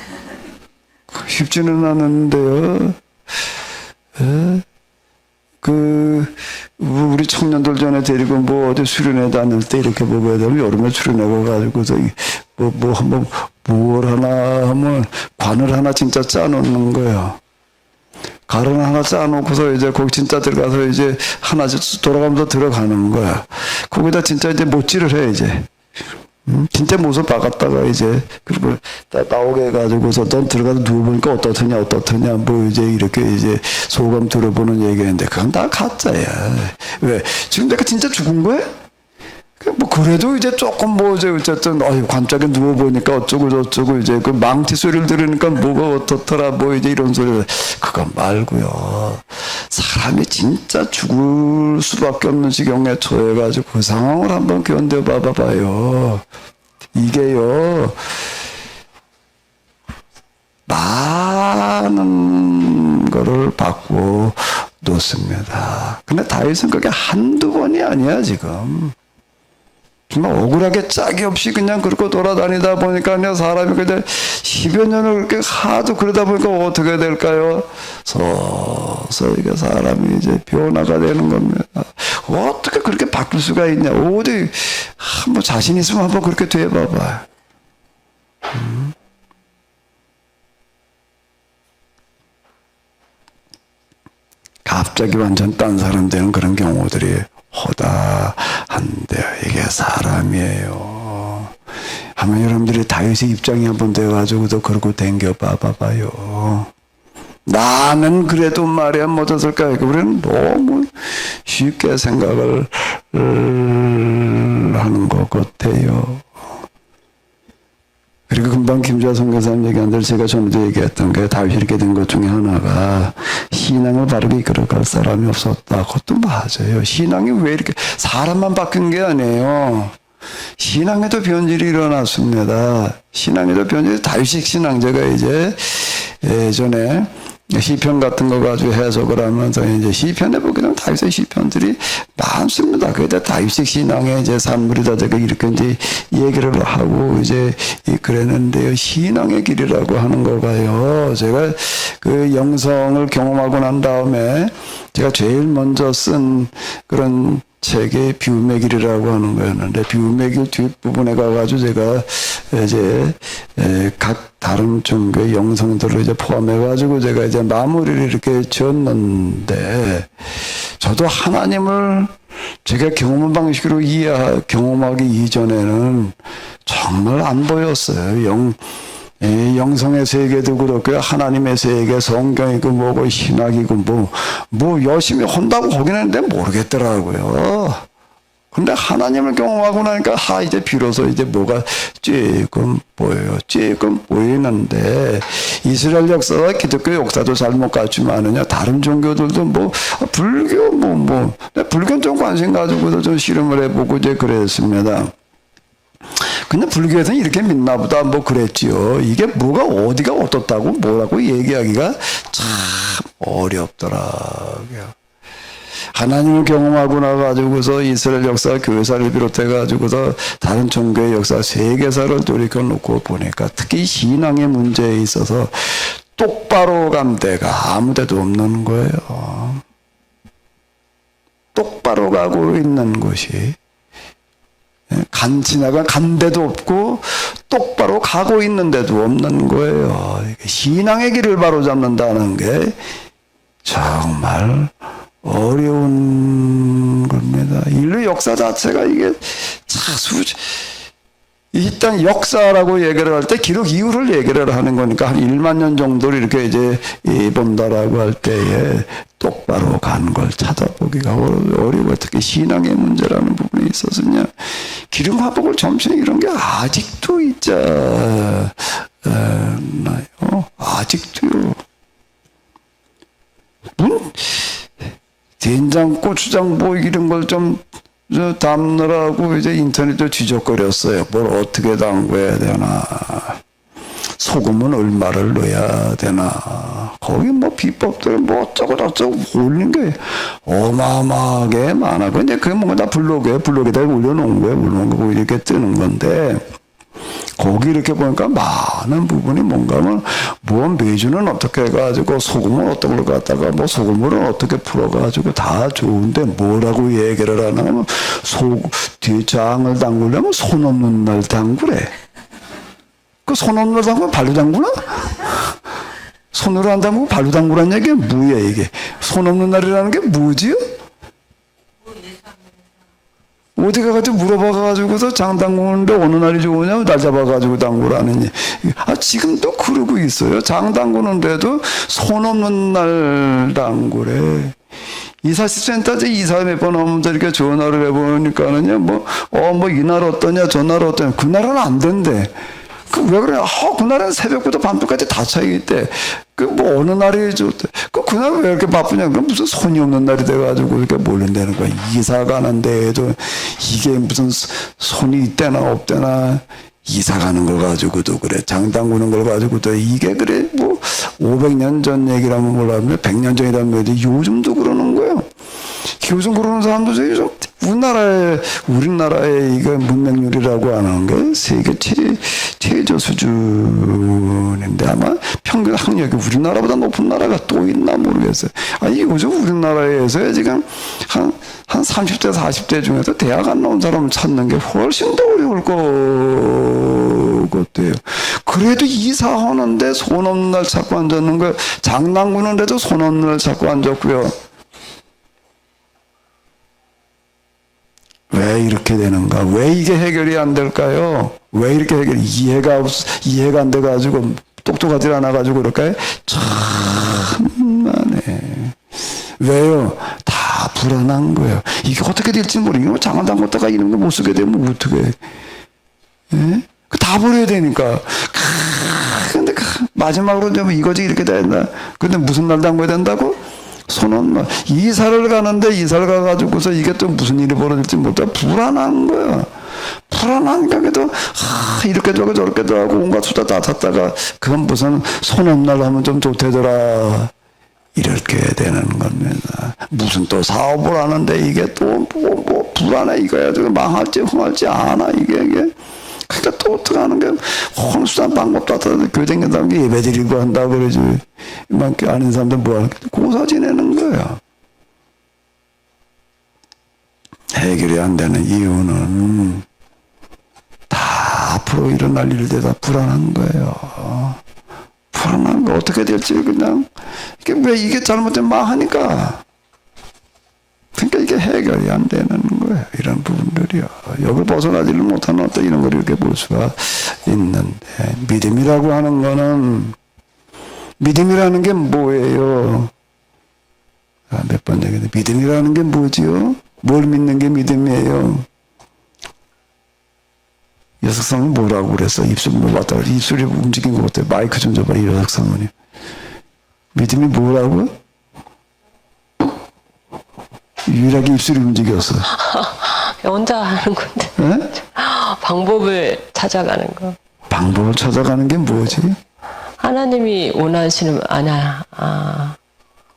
A: 쉽지는 않은데요. 우리 청년들 전에 데리고 어디 수련회 다닐 때 이렇게 보게 되면 여름에 수련회 가가지고서 한번 뭘 하나 하면 관을 하나 진짜 짜놓는 거예요. 가른 하나 짜놓고서 이제 거기 진짜 들어가서 이제 하나씩 돌아가면서 들어가는 거야. 거기다 진짜 이제 못질을 해, 이제. 진짜 모습 박았다가 이제, 그리고 나오게 해가지고서 넌 들어가서 누워보니까 어떻더냐, 이제 이렇게 이제 소감 들어보는 얘기인데, 그건 다 가짜야. 왜? 지금 내가 진짜 죽은 거야? 그래도 이제 조금 이제 어쨌든, 관짝에 누워보니까 어쩌고 이제 그 망치 소리를 들으니까 뭐가 어떻더라, 이제 이런 소리를. 그거 말고요. 사람이 진짜 죽을 수밖에 없는 지경에 처해가지고 그 상황을 한번 견뎌봐봐요. 이게요, 많은 거를 받고 놓습니다. 근데 다윗은 그게 한두 번이 아니야, 지금. 정말 억울하게 짝이 없이 그냥 그렇게 돌아다니다 보니까 그냥 사람이 그냥 10여 년을 그렇게 하도 그러다 보니까 어떻게 될까요? 서서히 사람이 이제 변화가 되는 겁니다. 어떻게 그렇게 바뀔 수가 있냐? 어디 한번 자신 있으면 한번 그렇게 돼봐봐. 갑자기 완전 딴 사람 되는 그런 경우들이 허다한데 이게 사람이에요. 한번 여러분들이 다윗의 입장이 한번 돼가지고도 그러고 댕겨봐봐요. 나는 그래도 말이야 못했을까? 우리는 너무 쉽게 생각을 하는 것 같아요. 그리고 금방 김주아 선교사님 얘기한 대로 제가 전에도 얘기했던 게 다윗이 이렇게 된 것 중에 하나가 신앙을 바르게 이끌어갈 사람이 없었다. 그것도 맞아요. 신앙이 왜 이렇게 사람만 바뀐 게 아니에요. 신앙에도 변질이 일어났습니다. 신앙에도 변질이 다윗식 신앙 제가 이제 예전에 시편 같은 거 가지고 해석을 하면서 이제 시편에 보게 되면 다윗의 시편들이 많습니다. 그게 다윗식 신앙의 이제 산물이다. 제가 이렇게 이제 얘기를 하고 이제 그랬는데요. 신앙의 길이라고 하는 거가요. 제가 그 영성을 경험하고 난 다음에 제가 제일 먼저 쓴 그런 책이 비움의 길이라고 하는 거였는데 비움의 길 뒷부분에 가가지고 제가 이제 각 다른 종교의 영성들을 이제 포함해가지고 제가 이제 마무리를 이렇게 지었는데 저도 하나님을 제가 경험한 방식으로 경험하기 이전에는 정말 안 보였어요. 영성의 세계도 그렇고요. 하나님의 세계, 성경이고 뭐고 신학이고 뭐 열심히 한다고 하긴 했는데 모르겠더라고요. 근데 하나님을 경험하고 나니까 이제 비로소 이제 뭐가 조금 보여요. 조금 보이는데 이스라엘 역사와 기독교 역사도 잘못 갖추면은요. 다른 종교들도 불교 불교는 좀 관심 가지고도 좀 실험을 해보고 이제 그랬습니다. 근데 불교에서는 이렇게 믿나 보다 그랬지요. 이게 뭐가 어디가 어떻다고 뭐라고 얘기하기가 참 어렵더라고요. 하나님을 경험하고 나가지고서 이스라엘 역사, 교회사를 비롯해가지고서 다른 종교의 역사, 세계사를 돌이켜놓고 보니까 특히 신앙의 문제에 있어서 똑바로 간 데가 아무 데도 없는 거예요. 똑바로 가고 있는 곳이 지나간 데도 없고 똑바로 가고 있는데도 없는 거예요. 이게 신앙의 길을 바로 잡는다는 게 정말 어려운 겁니다. 인류 역사 자체가 이게 일단 역사라고 얘기를 할 때 기록 이후를 얘기를 하는 거니까 한 1만 년 정도를 이렇게 이제 본다라고 할 때에 똑바로 간 걸 찾아보기가 어려워. 특히 신앙의 문제라는 부분에 있어서냐 기름 화복을 점치는 이런 게 아직도 있잖아요. 아직도요. 된장, 고추장 뭐 이런 걸 좀 담느라고 이제 인터넷도 뒤적거렸어요. 뭘 어떻게 담궈야 되나. 소금은 얼마를 넣어야 되나. 거기 뭐 비법들 뭐 어쩌고 저쩌고 올린 게 어마어마하게 많아. 근데 그게 뭔가 다 블로그에다 올려놓은 거예요. 올려놓은 거 보고 이렇게 뜨는 건데. 거기 이렇게 보니까 많은 부분이 뭔가 뭐 메주는 어떻게 해가지고 소금은 어떤 걸 갖다가 뭐 소금물은 어떻게 풀어가지고 다 좋은데 뭐라고 얘기를 하냐면 뒤장을 담그려면 손 없는 날 담그래. 그 손 없는 날 담그면 발로 담그나? 손으로 안 담그고 발로 담그란 얘기가 뭐야 이게? 손 없는 날이라는 게 뭐지요? 어디 가가지고 물어봐가지고서 장 담그는데 어느 날이 좋으냐고 날 잡아가지고 담그라는 지금도 그러고 있어요. 장 담그는데도 손 없는 날 담그래. 이사시센터에 이사 몇 번 오면 이렇게 전화를 해보니까는요, 뭐 이날 어떠냐, 저날 어떠냐. 그날은 안 된대. 왜 그래? 그날은 새벽부터 밤까지 다 차이겠대. 뭐 어느 날이 좋대. 그날 왜 이렇게 바쁘냐? 그럼 무슨 손이 없는 날이 돼가지고 이렇게 몰린다는 거야. 이사 가는데도 이게 무슨 손이 있대나 없대나. 이사 가는 걸 가지고도 그래. 장 담그는 걸 가지고도 이게 그래. 뭐 500년 전 얘기라면 몰라면 100년 전이라면 뭐지. 요즘도 그러는 거예요. 요즘 그러는 사람도 요즘 우리나라의 이거 문맹률이라고 하는 게 세계 최저 수준인데 아마 평균 학력이 우리나라보다 높은 나라가 또 있나 모르겠어요. 아니 요즘 우리나라에서 지금 한 30대 40대 중에서 대학 안 나온 사람을 찾는 게 훨씬 더 어려울 것 같아요. 그래도 이사하는데 손 없는 날 찾고 앉았는 거예요. 장 담그는데도 손 없는 날 찾고 앉았고요. 왜 이렇게 되는가? 왜 이게 해결이 안 될까요? 왜 이렇게 이해가 안 돼가지고 똑똑하지 않아가지고 그럴까요? 참만해. 왜요? 다 불안한 거예요. 이게 어떻게 될지 모르겠고 장을 담궜다가 이런 거 못 쓰게 되면 어떻게 해? 예? 다 버려야 되니까. 근데 마지막으로 좀 이거지 이렇게 된다. 근데 무슨 날 담궈야 된다고? 손은 이사를 가는데 이사를 가가지고서 이게 또 무슨 일이 벌어질지 모르다 불안한 거야. 불안하니까 그래도 이렇게도 하고 저렇게도 하고 온갖 수다 다 탔다가 그건 무슨 손 없는 날 하면 좀 좋대더라. 이렇게 되는 겁니다. 무슨 또 사업을 하는데 이게 또 뭐 불안해. 이거야 망할지 흥할지 않아 이게. 그러니까 또 어떻게 하는 게 혼수단 방법 다 교정된다는 게 예배 드리고 한다고 그러지. 이만큼 아는 사람들 뭐 하는 게 고사 지내는 거야. 해결이 안 되는 이유는 다 앞으로 일어날 일들 다 불안한 거예요. 불안한 거 어떻게 될지 그냥 이게 왜 이게 잘못되면 망하니까. 그러니까 이게 해결이 안 되는 거예요. 이런 부분들이요. 여기를 벗어나지를 못하는 어떤 이런 걸 이렇게 볼 수가 있는데 믿음이라고 하는 거는 믿음이라는 게 뭐예요? 몇 번 얘기했는데 믿음이라는 게 뭐지요? 뭘 믿는 게 믿음이에요? 여석사모님 뭐라고 그랬어? 입술 봤다 그래. 입술이 움직인 것 같아. 마이크 좀 줘봐. 이 여석사모님. 믿음이 뭐라고? 유일하게 입술이 움직였어.
G: 혼자 하는 건데.
A: 네?
G: 방법을 찾아가는 거.
A: 방법을 찾아가는 게 뭐지?
G: 하나님이 원하시는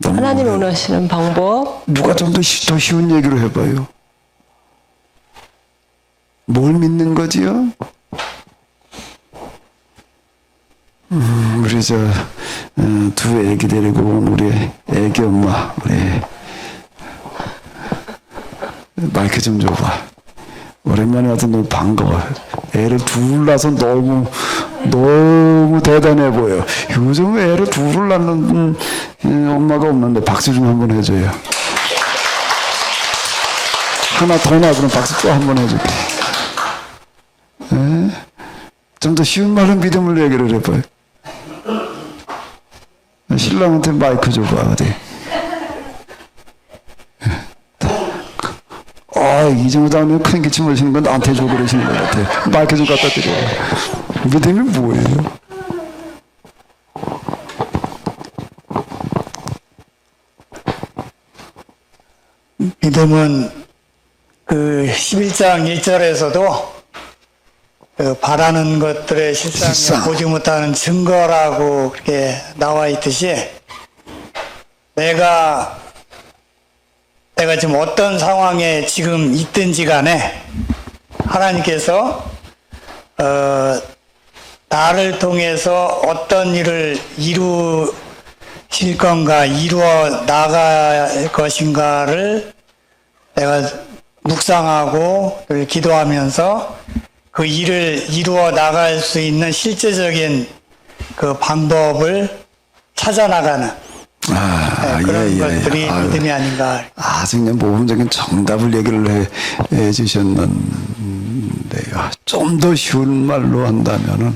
G: 하나님이 원하시는 방법.
A: 누가 좀 더 쉬운 얘기로 해봐요. 뭘 믿는 거지요? 우리 두 애기 데리고 온 우리 애기 엄마 우리 마이크 좀 줘봐. 오랜만에 와서 너무 반가워. 애를 둘 낳아서 너무 대단해 보여. 요즘 애를 둘을 낳는 엄마가 없는데 박수 좀 한번 해줘요. 하나 더 나 그럼 박수 또 한번 해줄게. 좀 더 쉬운 말로 믿음을 얘기를 해봐요. 신랑한테 마이크 줘봐 어디. 이 정도 하면 큰 기침 하시는 건 나한테 줘 그러시는 것 같아. 마이크 좀 갖다 드려. 믿음이 뭐예요?
H: 믿음은 그 11장 1절에서도 그 바라는 것들의 실상을
A: 실상.
H: 보지 못하는 증거라고 그렇게 나와 있듯이 내가 지금 어떤 상황에 지금 있든지 간에 하나님께서 나를 통해서 어떤 일을 이루실 건가, 이루어 나갈 것인가를 내가 묵상하고 기도하면서 그 일을 이루어 나갈 수 있는 실제적인 그 방법을 찾아나가는 그런 것들이 믿음이 아닌가.
A: 아주 그냥 모범적인 정답을 얘기를 해 주셨는데요. 좀 더 쉬운 말로 한다면은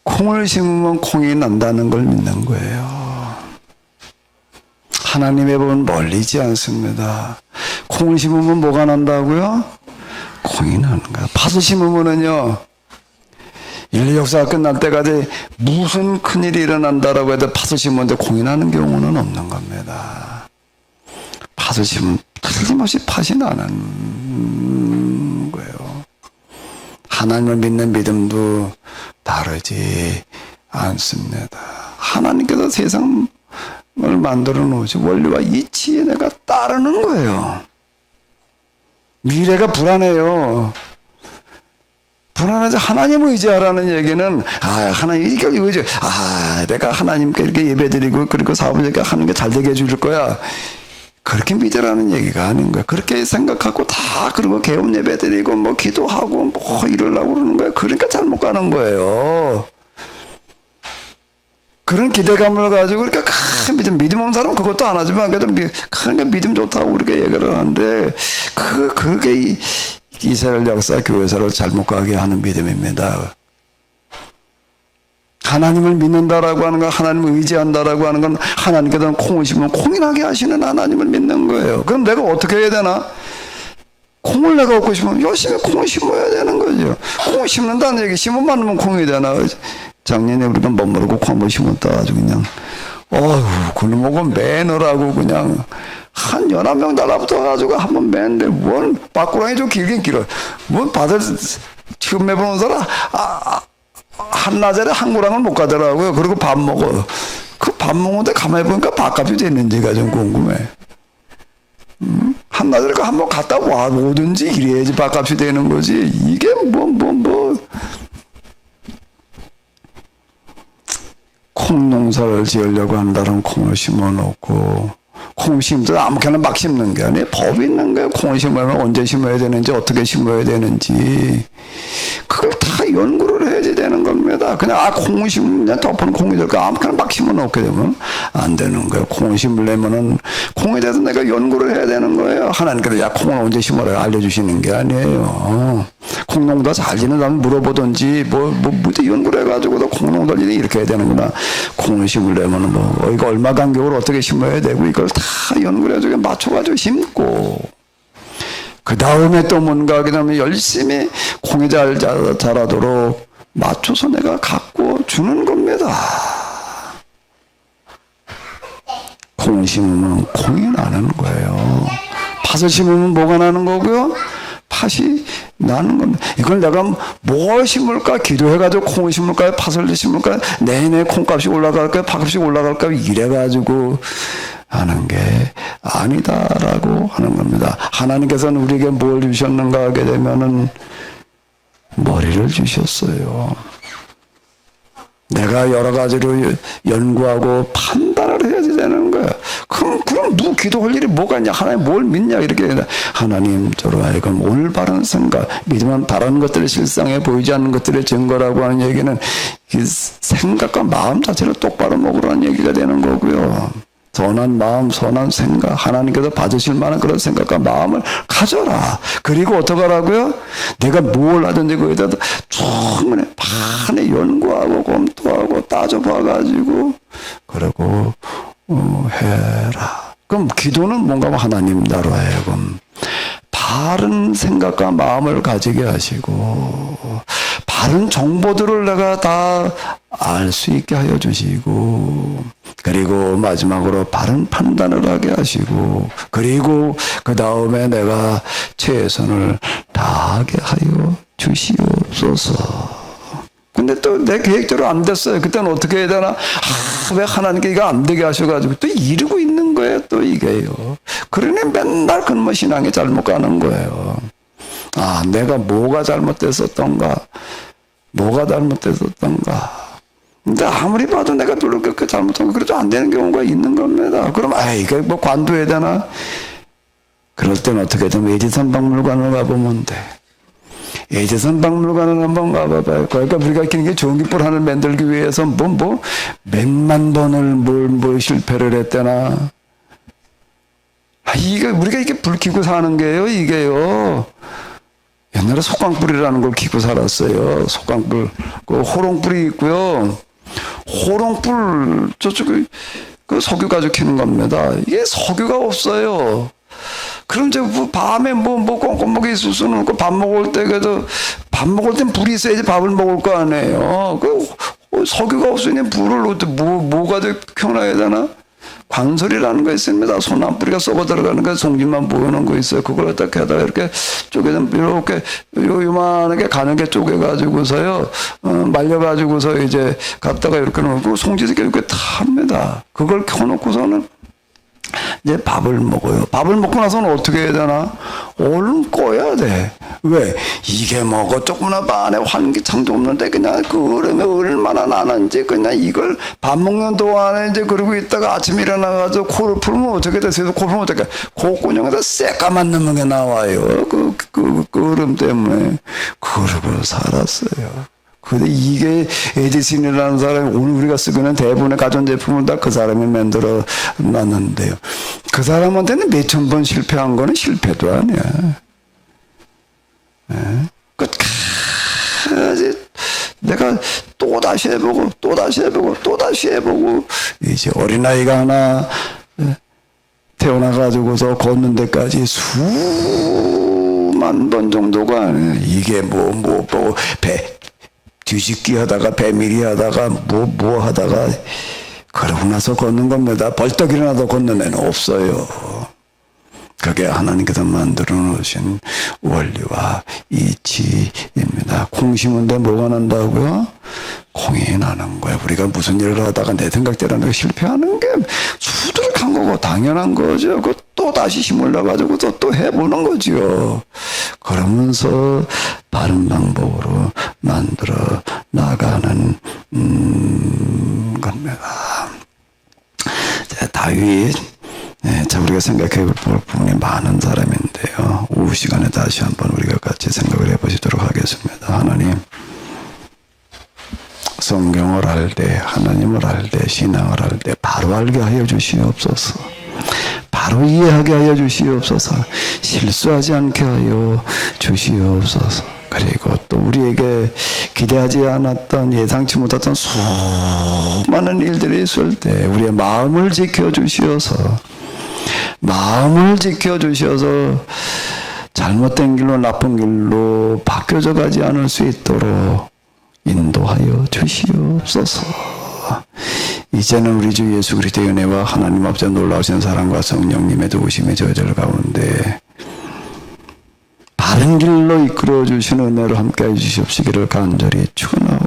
A: 콩을 심으면 콩이 난다는 걸 믿는 거예요. 하나님의 법은 멀리지 않습니다. 콩을 심으면 뭐가 난다고요? 콩이 나는 거야. 팥을 심으면은요, 인류 역사가 끝날 때까지 무슨 큰일이 일어난다라고 해도 팥을 심었는데 콩이 나는 경우는 없는 겁니다. 팥을 심으면 틀림없이 팥이 나는 거예요. 하나님을 믿는 믿음도 다르지 않습니다. 하나님께서 세상을 만들어 놓으신 원리와 이치에 내가 따르는 거예요. 미래가 불안해요. 불안하지. 하나님을 의지하라는 얘기는 하나님 이렇게 의지. 내가 하나님께 이렇게 예배드리고 그리고 사업을 이렇게 하는 게 잘 되게 해줄 거야. 그렇게 믿으라는 얘기가 아닌 거야. 그렇게 생각하고 다 그리고 개업 예배드리고 뭐 기도하고 뭐 이러려고 그러는 거야. 그러니까 잘못 가는 거예요. 그런 기대감을 가지고 그러니까 큰 믿음 없는 사람은 그것도 안 하지만 그래도 그러니까 믿음 좋다고 그렇게 얘기를 하는데 그게 이스라엘 역사 교회사를 잘못 가게 하는 믿음입니다. 하나님을 믿는다라고 하는 건 하나님을 의지한다라고 하는 건 하나님께서 콩을 심으면 콩이 나게 하시는 하나님을 믿는 거예요. 그럼 내가 어떻게 해야 되나? 콩을 내가 얻고 싶으면 열심히 콩을 심어야 되는 거죠. 콩을 심는다는 얘기 심으면 않으면 콩이 되나? 작년에 우리가 못 모르고 콩 한번 심었다 아주 그냥 그놈하고 매느라고 그냥 한 11명 달라붙어가지고 한번 매는데 뭔 바꾸랑이 좀 길긴 길어. 뭔 바들 처음 매보는 사람 한나절에 한 고랑을 못 가더라고요. 그리고 밥 먹어. 그 밥 먹는데 가만히 보니까 밥값이 됐는지가 좀 궁금해. 한나절에 한번 갔다 와 오든지 이래야지 밥값이 되는 거지. 이게 콩 농사를 지으려고 한다면 콩을 심어놓고 콩 심도 아무렇게나 막 심는 게 아니에요. 법이 있는 거예요. 콩을 심으면 언제 심어야 되는지 어떻게 심어야 되는지 그걸 다 연구를 해야지 되는 겁니다. 그냥 콩을 심으면 덮어는 콩이 될까 아무렇게나 막 심어놓게 되면 안 되는 거예요. 콩을 심으려면은 콩에 대해서 내가 연구를 해야 되는 거예요. 하나님께서 콩을 언제 심어라 알려주시는 게 아니에요. 콩농사 잘 지는 사람 물어보든지 뭐 연구를 해가지고 콩농사를 이렇게 해야 되는구나. 콩을 심으려면 이거 얼마 간격으로 어떻게 심어야 되고 이걸 다 연구를 해가지고 맞춰가지고 심고 그 다음에 또 뭔가 그다음에 열심히 콩이 잘 자라도록 맞춰서 내가 갖고 주는 겁니다. 콩을 심으면 콩이 나는 거예요. 팥을 심으면 뭐가 나는 거고요? 팥이 나는 겁니다. 이걸 내가 뭘 심을까? 기도해가지고 콩을 심을까요? 팥을 심을까요? 내내 콩값이 올라갈까요? 팥값이 올라갈까요? 이래가지고 하는 게 아니다라고 하는 겁니다. 하나님께서는 우리에게 뭘 주셨는가 하게 되면은 머리를 주셨어요. 내가 여러 가지로 연구하고 판단을 생각을 해야 되는 거야. 그럼 누구 기도할 일이 뭐가 있냐? 하나님 뭘 믿냐? 이렇게 하나님 저로 하여금 올바른 생각, 믿으면 바라는 것들을 실상에 보이지 않는 것들의 증거라고 하는 얘기는 이 생각과 마음 자체를 똑바로 먹으라는 얘기가 되는 거고요. 선한 마음, 선한 생각, 하나님께서 받으실 만한 그런 생각과 마음을 가져라. 그리고 어떻게 하라고요? 내가 뭘 하든지 거기에 대해서 충분히 많이 연구하고 검토하고 따져봐가지고 그러고 해라. 그럼 기도는 뭔가 하나님 나로 하여금 바른 생각과 마음을 가지게 하시고 바른 정보들을 내가 다 알 수 있게 하여 주시고 그리고 마지막으로 바른 판단을 하게 하시고 그리고 그 다음에 내가 최선을 다하게 하여 주시옵소서. 근데 또 내 계획대로 안 됐어요. 그때는 어떻게 해야 되나? 왜 하나님께 이거 안 되게 하셔가지고 또 이러고 있는 거예요. 또 이게요. 그러니 맨날 그놈의 신앙이 잘못 가는 거예요. 아, 내가 뭐가 잘못됐었던가? 뭐가 잘못됐었던가? 근데 아무리 봐도 내가 별로 그렇게 잘못한 거 그래도 안 되는 경우가 있는 겁니다. 그럼 이거 뭐 관두어야 되나? 그럴 때는 어떻게 되면 예지선 박물관을 가보면 돼. 예지선 박물관을 한번 가봐봐요. 그러니까 우리가 이렇게 좋은 깃불 만들기 위해서 몇만 번을 뭘 실패를 했대나. 이게 우리가 이게 불 켜고 사는 게요, 이게요. 옛날에 속광불이라는 걸 켜고 살았어요. 속광불. 그 호롱불이 있고요. 호롱불, 저쪽에 그 석유 가지고 켜는 겁니다. 이게 석유가 없어요. 그럼 이제 밤에 꼼꼼하게 있을 수는 없고 밥 먹을 때 그래도 밥 먹을 땐 불이 있어야지 밥을 먹을 거 아니에요. 그 석유가 없으니 불을 뭐가 더 켜놔야 되나? 관솔이라는 거 있습니다. 소나뿌리가 썩어 들어가는 거 송진만 보이는 거 있어요. 그걸 갖다 이렇게 쪼개서 이렇게 요만하게 가늘게 쪼개가지고서요, 말려가지고서 이제 갖다가 이렇게 놓고 송지새끼 이렇게 탑니다. 그걸 켜놓고서는 이제 밥을 먹어요. 밥을 먹고 나서는 어떻게 해야 되나? 얼른 꺼야 돼. 왜? 이게 뭐고 조금이나 반에 환기창도 없는데 그냥 그 얼음이 얼마나 나는지 그냥 이걸 밥 먹는 동안에 이제 그러고 있다가 아침에 일어나가지고 코를 풀면 어떻게 되세요? 코 풀면 어떻게? 콧구멍에다 새까만 놈이 나와요. 그 얼음 때문에. 그러고 살았어요. 근데 이게 에디슨이라는 사람이 오늘 우리가 쓰고 있는 대부분의 가전제품을 다 그 사람이 만들어 놨는데요. 그 사람한테는 몇천 번 실패한 거는 실패도 아니야. 끝까지 내가 또 다시 해보고 또 다시 해보고 또 다시 해보고 이제 어린아이가 하나 태어나가지고서 걷는 데까지 수만 번 정도가 아니야. 이게 뒤집기 하다가 배밀이 하다가 뭐 하다가 그러고 나서 걷는 겁니다. 벌떡 일어나도 걷는 애는 없어요. 그게 하나님께서 만들어 놓으신 원리와 이치입니다. 콩 심은데 뭐가 난다고요? 콩이 나는 거예요. 우리가 무슨 일을 하다가 내 생각대로 하는 게 실패하는 게 수두룩한 거고 당연한 거죠. 그거 또 다시 힘을 내가지고 또 해보는 거죠. 그러면서 바른 방법으로 만들어 나가는 겁니다. 다윗, 자 우리가 생각해 볼 부분이 많은 사람인데요. 오후 시간에 다시 한번 우리가 같이 생각을 해보시도록 하겠습니다. 하나님, 성경을 알 때, 하나님을 알 때, 신앙을 알 때 바로 알게 하여 주시옵소서. 바로 이해하게 하여 주시옵소서. 실수하지 않게 하여 주시옵소서. 그리고 또 우리에게 기대하지 않았던 예상치 못했던 수많은 일들이 있을 때 우리의 마음을 지켜주시어서 잘못된 길로 나쁜 길로 바뀌어져 가지 않을 수 있도록 인도하여 주시옵소서. 이제는 우리 주 예수 그리스도의 은혜와 하나님 아버지의 놀라우신 사랑과 성령님의 도우심의 저절 가운데 바른 길로 이끌어 주시는 은혜로 함께해 주시옵시기를 간절히 축원하옵나이다.